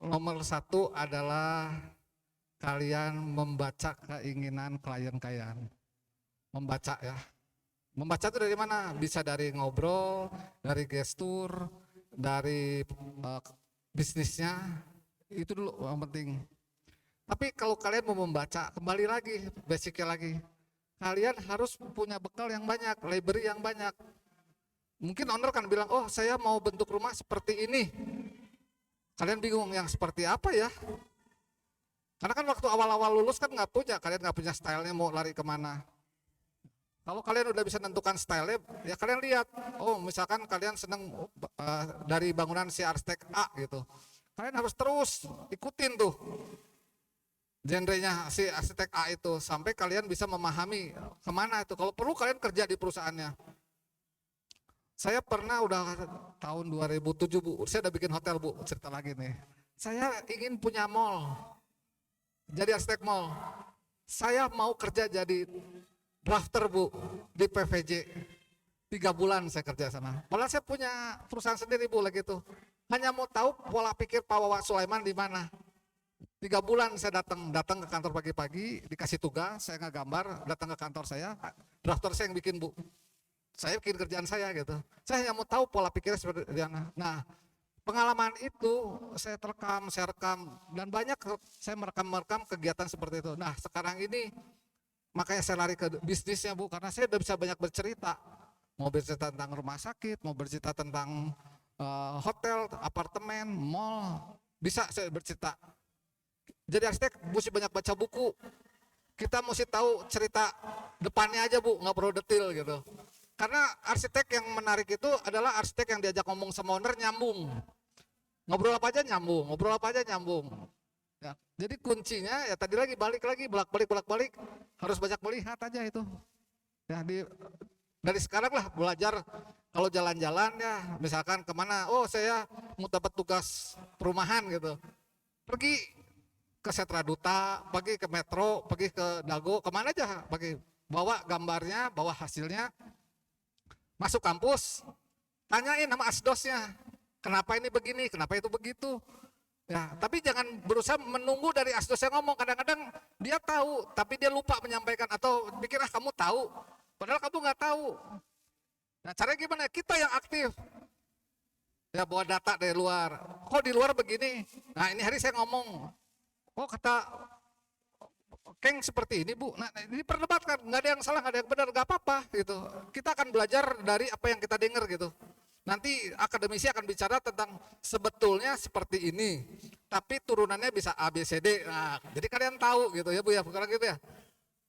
Nomor 1 adalah kalian membaca keinginan klien kalian. Membaca ya. Membaca itu dari mana? Bisa dari ngobrol, dari gestur, dari bisnisnya. Itu dulu yang penting. Tapi kalau kalian mau membaca, kembali lagi, basicnya lagi. Kalian harus punya bekal yang banyak, library yang banyak. Mungkin owner kan bilang, oh saya mau bentuk rumah seperti ini. Kalian bingung yang seperti apa ya? Karena kan waktu awal-awal lulus kan kalian nggak punya stylenya mau lari kemana. Kalau kalian udah bisa nentukan stylenya, ya kalian lihat. Oh misalkan kalian seneng dari bangunan si arsitek A gitu. Kalian harus terus ikutin tuh genrenya si arsitek A itu sampai kalian bisa memahami kemana itu. Kalau perlu kalian kerja di perusahaannya. Saya pernah udah tahun 2007 Bu, saya udah bikin hotel Bu, cerita lagi nih. Saya ingin punya mall, jadi arsitek mall. Saya mau kerja jadi drafter Bu di PVJ. 3 bulan saya kerja sana. Padahal saya punya perusahaan sendiri Bu lagi itu. Hanya mau tahu pola pikir Pak Wawa Sulaiman di mana. 3 bulan saya datang ke kantor pagi-pagi, dikasih tugas, saya ngegambar, datang ke kantor saya, drafter saya yang bikin Bu. Saya bikin kerjaan saya gitu. Saya hanya mau tahu pola pikirnya seperti mana. Nah, pengalaman itu saya rekam, dan banyak saya merekam kegiatan seperti itu. Nah, sekarang ini makanya saya lari ke bisnisnya Bu, karena saya udah bisa banyak bercerita. Mau bercerita tentang rumah sakit, mau bercerita tentang hotel, apartemen, mall, bisa saya bercerita. Jadi arsitek mesti banyak baca buku. kita mesti tahu cerita depannya aja Bu, nggak perlu detail gitu. Karena arsitek yang menarik itu adalah arsitek yang diajak ngomong sama owner nyambung. Ngobrol apa aja nyambung, ngobrol apa aja nyambung. Ya, jadi kuncinya ya tadi lagi balik lagi bolak-balik harus banyak melihat aja itu. Ya dari sekarang lah belajar kalau jalan-jalan ya misalkan kemana, oh saya mau dapat tugas perumahan gitu. Pergi ke Setra Duta, pergi ke Metro, pergi ke Dago, kemana aja, pergi bawa gambarnya, bawa hasilnya, masuk kampus, tanyain sama asdosnya, kenapa ini begini, kenapa itu begitu. Ya, tapi jangan berusaha menunggu dari asdos yang ngomong. Kadang-kadang dia tahu, tapi dia lupa menyampaikan atau pikir kamu tahu, padahal kamu nggak tahu. Nah, caranya gimana? Kita yang aktif. Ya bawa data dari luar. Kok di luar begini? Nah ini hari saya ngomong. Oh kata Keng seperti ini Bu. Nah ini perdebatkan. Nggak ada yang salah, nggak ada yang benar, nggak apa-apa gitu. Kita akan belajar dari apa yang kita dengar gitu. Nanti akademisi akan bicara tentang sebetulnya seperti ini. Tapi turunannya bisa A, B, C, D. Nah jadi kalian tahu gitu ya Bu ya. Bukan gitu ya.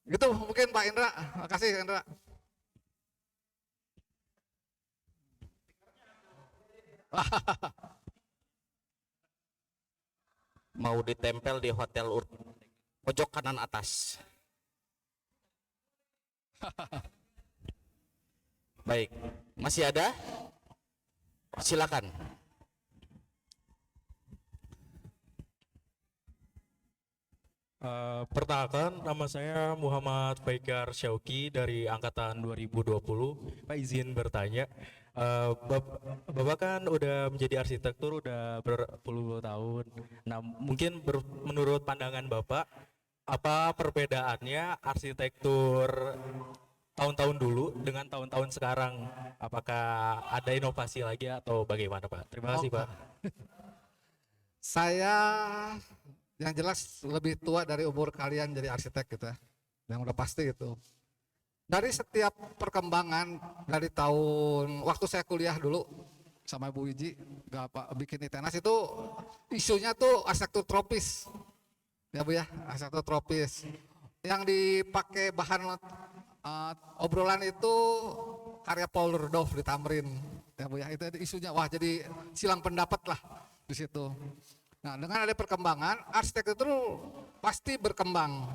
Gitu mungkin Pak Indra. Makasih Indra. Mau ditempel di hotel pojok kanan atas. Baik, masih ada? Silakan. Perkenalkan, nama saya Muhammad Faikar Syauki dari Angkatan 2020. Pak izin bertanya, Bapak kan udah menjadi arsitektur udah berpuluh tahun. Nah mungkin menurut pandangan Bapak, apa perbedaannya arsitektur tahun-tahun dulu dengan tahun-tahun sekarang? Apakah ada inovasi lagi atau bagaimana Pak? Terima kasih Pak. Saya yang jelas lebih tua dari umur kalian jadi arsitek gitu ya. Yang udah pasti gitu. Dari setiap perkembangan dari tahun waktu saya kuliah dulu sama Bu Wiji bikin ITENAS itu isunya tuh arsitektur tropis. Ya Bu ya, arsitektur tropis. Yang dipakai bahan obrolan itu karya Paul Rudolph di Tamrin. Ya Bu ya, itu isunya wah jadi silang pendapat lah di situ. Nah, dengan ada perkembangan, arsitektur pasti berkembang.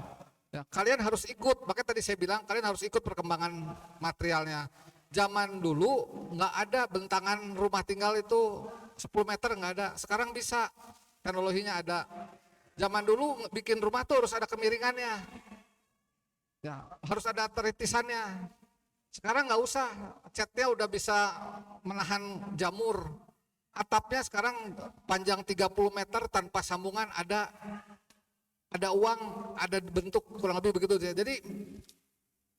Ya, kalian harus ikut, makanya tadi saya bilang kalian harus ikut perkembangan materialnya. Zaman dulu nggak ada bentangan rumah tinggal itu 10 meter nggak ada, sekarang bisa, teknologinya ada. Zaman dulu bikin rumah tuh harus ada kemiringannya, ya harus ada teritisannya. Sekarang nggak usah, catnya udah bisa menahan jamur. Atapnya sekarang panjang 30 meter tanpa sambungan, ada uang, ada bentuk kurang lebih begitu. Jadi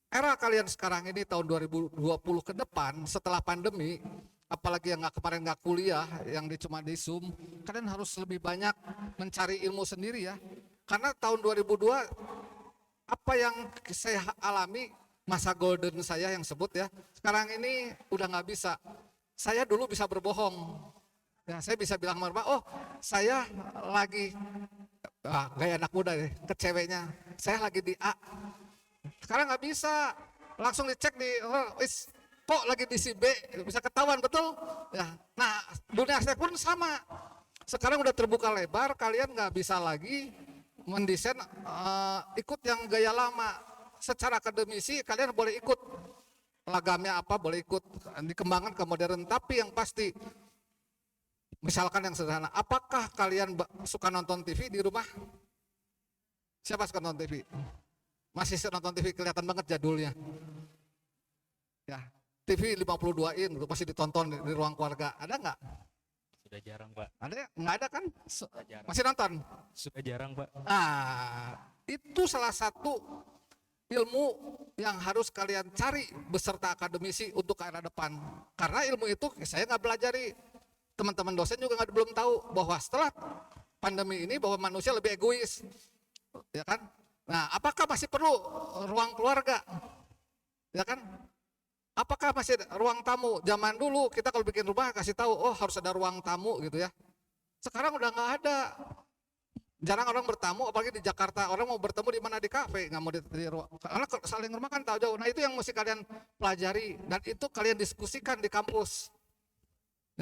era kalian sekarang ini tahun 2020 ke depan setelah pandemi, apalagi yang kemarin nggak kuliah, yang cuma di Zoom, kalian harus lebih banyak mencari ilmu sendiri ya. Karena tahun 2002 apa yang saya alami masa golden saya yang sebut ya, sekarang ini udah nggak bisa. Saya dulu bisa berbohong. Ya, saya bisa bilang sama Bapak, oh saya lagi gaya anak muda deh, ke ceweknya, saya lagi di A. Sekarang nggak bisa, langsung dicek di, kok lagi di si B, bisa ketahuan betul. Ya, nah dunia arsitek pun sama. Sekarang udah terbuka lebar, kalian nggak bisa lagi mendesain ikut yang gaya lama. Secara akademisi kalian boleh ikut, lagamnya apa boleh ikut, dikembangkan ke modern, tapi yang pasti misalkan yang sederhana, apakah kalian suka nonton TV di rumah? Siapa suka nonton TV? Masih nonton TV kelihatan banget jadulnya. Ya, TV 52 in masih ditonton di ruang keluarga. Ada nggak? Sudah jarang Pak. Ada ya? Nggak ada kan? Jarang. Masih nonton? Sudah jarang Pak. Itu salah satu ilmu yang harus kalian cari beserta akademisi untuk ke arah depan. Karena ilmu itu saya nggak pelajari. Teman-teman dosen juga belum tahu bahwa setelah pandemi ini bahwa manusia lebih egois, ya kan? Nah, apakah masih perlu ruang keluarga, ya kan? Apakah masih ada ruang tamu? Zaman dulu kita kalau bikin rumah kasih tahu, oh harus ada ruang tamu gitu ya. Sekarang udah nggak ada. Jarang orang bertamu, apalagi di Jakarta. Orang mau bertemu di mana? Di kafe, nggak mau di ruang. Karena saling rumah kan tahu jauh. Nah itu yang mesti kalian pelajari dan itu kalian diskusikan di kampus.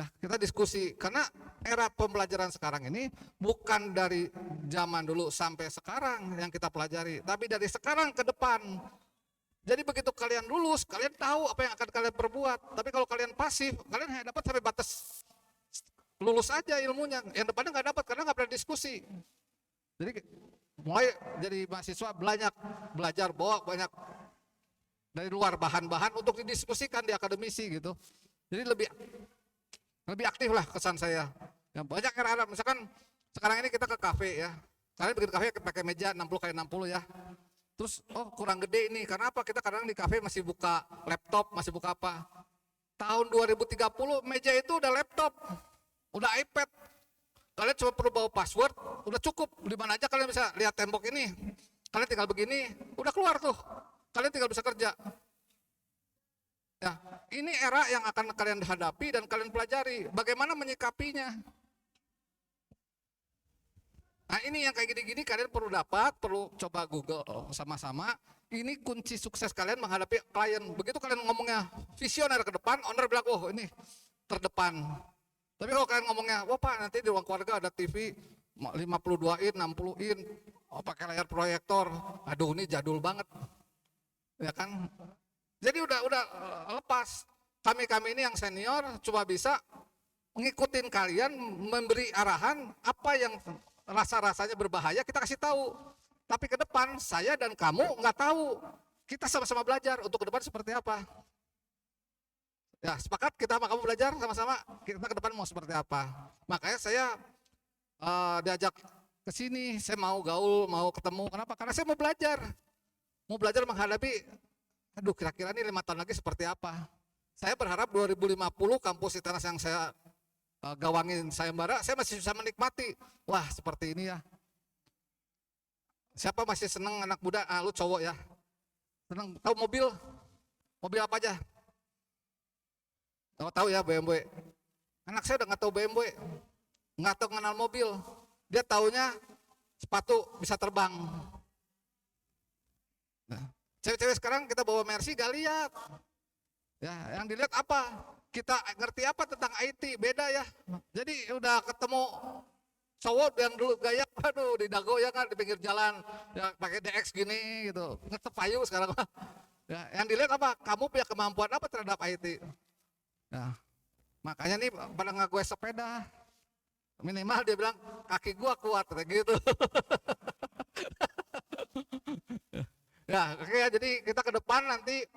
Nah kita diskusi karena era pembelajaran sekarang ini bukan dari zaman dulu sampai sekarang yang kita pelajari, tapi dari sekarang ke depan. Jadi begitu kalian lulus, kalian tahu apa yang akan kalian perbuat. Tapi kalau kalian pasif, kalian hanya dapat sampai batas lulus aja ilmunya. Yang depannya nggak dapat karena nggak pernah diskusi. Jadi mulai jadi mahasiswa belajar bawa banyak dari luar bahan-bahan untuk didiskusikan di akademisi gitu. Jadi lebih aktif lah kesan saya. Yang banyak era-era misalkan sekarang ini kita ke kafe ya. Kalian bikin kafe pakai meja 60x60 ya. Terus kurang gede ini karena apa? Kita kadang di kafe masih buka laptop, masih buka apa? Tahun 2030 meja itu udah laptop, udah iPad. Kalian cuma perlu bawa password, udah cukup. Di mana aja kalian bisa lihat tembok ini. Kalian tinggal begini, udah keluar tuh. Kalian tinggal bisa kerja. Ya, ini era yang akan kalian hadapi dan kalian pelajari. Bagaimana menyikapinya. Nah ini yang kayak gini-gini kalian perlu coba Google sama-sama. Ini kunci sukses kalian menghadapi klien. Begitu kalian ngomongnya visioner ke depan, owner bilang, oh ini terdepan. Tapi kalau kalian ngomongnya, wah Pak nanti di ruang keluarga ada TV 52 in, 60 in, pakai layar proyektor, aduh ini jadul banget, ya kan? Jadi udah lepas. Kami ini yang senior cuma bisa ngikutin kalian, memberi arahan apa yang rasa-rasanya berbahaya kita kasih tahu. Tapi ke depan saya dan kamu nggak tahu. Kita sama-sama belajar untuk ke depan seperti apa. Ya sepakat kita sama kamu belajar sama-sama kita ke depan mau seperti apa. Makanya saya diajak ke sini, saya mau gaul, mau ketemu. Kenapa? Karena saya mau belajar menghadapi. Aduh kira-kira ini 5 tahun lagi seperti apa. Saya berharap 2050 kampus ITERAS yang saya gawangin sayembara, saya masih bisa menikmati. Wah seperti ini ya. Siapa masih seneng anak muda? Lu cowok ya. Seneng tahu mobil? Mobil apa aja? Tahu ya BMW. Anak saya udah nggak tahu BMW, nggak tahu kenal mobil. Dia taunya sepatu bisa terbang. Nah, cewek-cewek sekarang kita bawa Mercy gak lihat. Ya, yang dilihat apa? Kita ngerti apa tentang IT? Beda ya. Jadi udah ketemu cowok yang dulu gaya, aduh di dago ya kan di pinggir jalan, ya pakai DX gini gitu, ngetepayu sekarang. Ya, yang dilihat apa? Kamu punya kemampuan apa terhadap IT? Nah, makanya nih pada nggak gue sepeda, minimal dia bilang kaki gua kuat kayak gitu. Ya, oke ya, jadi kita ke depan nanti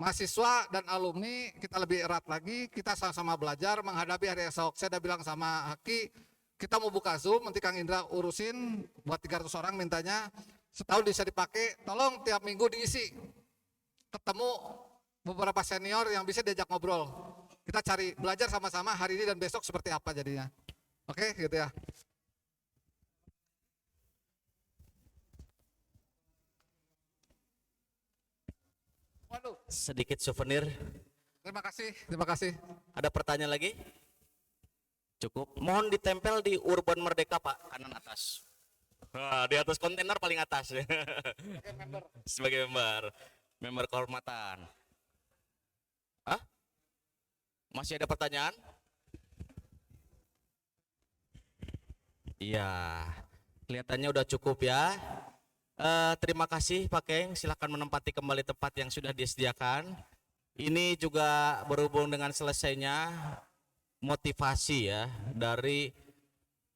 mahasiswa dan alumni kita lebih erat lagi, kita sama-sama belajar menghadapi hari esok. Saya udah bilang sama Haki, kita mau buka Zoom, nanti Kang Indra urusin buat 300 orang mintanya, setahun bisa dipakai, tolong tiap minggu diisi. Ketemu beberapa senior yang bisa diajak ngobrol. Kita cari belajar sama-sama hari ini dan besok seperti apa jadinya. Oke, gitu ya. Waduh. Sedikit souvenir. Terima kasih. Ada pertanyaan lagi? Cukup. Mohon ditempel di Urban Merdeka Pak, kanan atas. Wah, di atas kontainer paling atas. Sebagai member kehormatan. Hah? Masih ada pertanyaan? Iya, kelihatannya udah cukup ya. Terima kasih Pak Keng, silakan menempati kembali tempat yang sudah disediakan. Ini juga berhubung dengan selesainya motivasi ya dari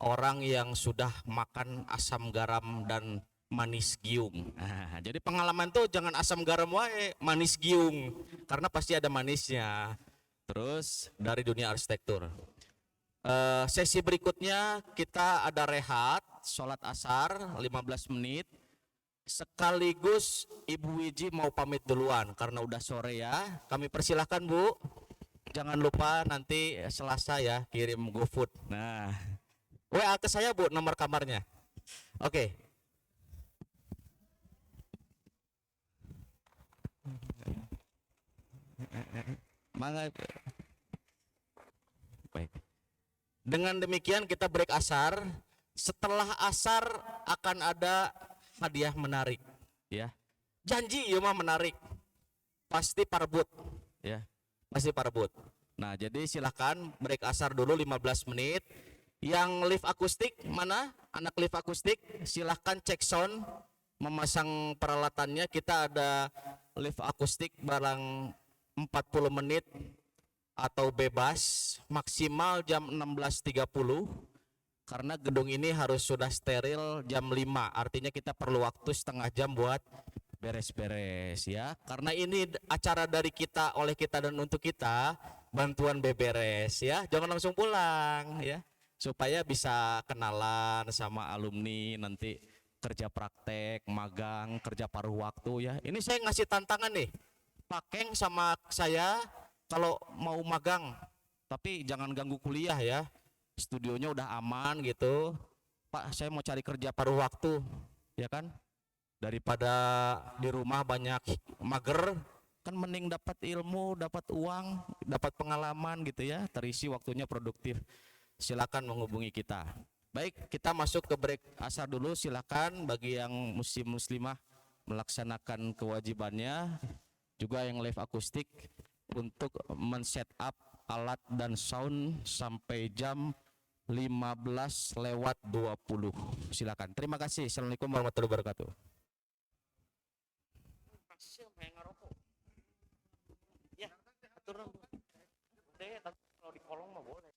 orang yang sudah makan asam garam dan manis giung. Nah, jadi pengalaman tuh jangan asam garam wae, manis giung karena pasti ada manisnya. Terus dari dunia arsitektur. Sesi berikutnya kita ada rehat, sholat asar 15 menit. Sekaligus Ibu Wiji mau pamit duluan karena udah sore ya. Kami persilahkan Bu. Jangan lupa nanti Selasa ya kirim GoFood. Nah, WA ke saya Bu nomor kamarnya. Oke. Baik. Dengan demikian kita break asar. setelah asar akan ada hadiah menarik, ya. Janji ya mah menarik. Pasti parbut, ya. Pasti parbut. Nah, jadi silahkan break asar dulu 15 menit. Yang lift akustik mana? Anak lift akustik silahkan cek sound, memasang peralatannya. Kita ada lift akustik barang 40 menit atau bebas, maksimal jam 16.30 karena gedung ini harus sudah steril jam 5. Artinya kita perlu waktu setengah jam buat beres-beres, ya. Karena ini acara dari kita, oleh kita dan untuk kita, bantuan beberes, ya. Jangan langsung pulang, ya. Supaya bisa kenalan sama alumni, nanti kerja praktek, magang, kerja paruh waktu, ya. Ini saya ngasih tantangan nih, Pak Keng sama saya kalau mau magang, tapi jangan ganggu kuliah ya. Studionya udah aman gitu. Pak, saya mau cari kerja paruh waktu, ya kan? Daripada di rumah banyak mager, kan mending dapat ilmu, dapat uang, dapat pengalaman gitu ya, terisi waktunya produktif. Silakan menghubungi kita. Baik, kita masuk ke break asar dulu. Silakan bagi yang muslimah melaksanakan kewajibannya, juga yang live akustik untuk men-setup alat dan sound sampai jam 15:20. Silakan. Terima kasih. Assalamualaikum warahmatullahi wabarakatuh. Ya, atur. Kalau di kolong mah boleh.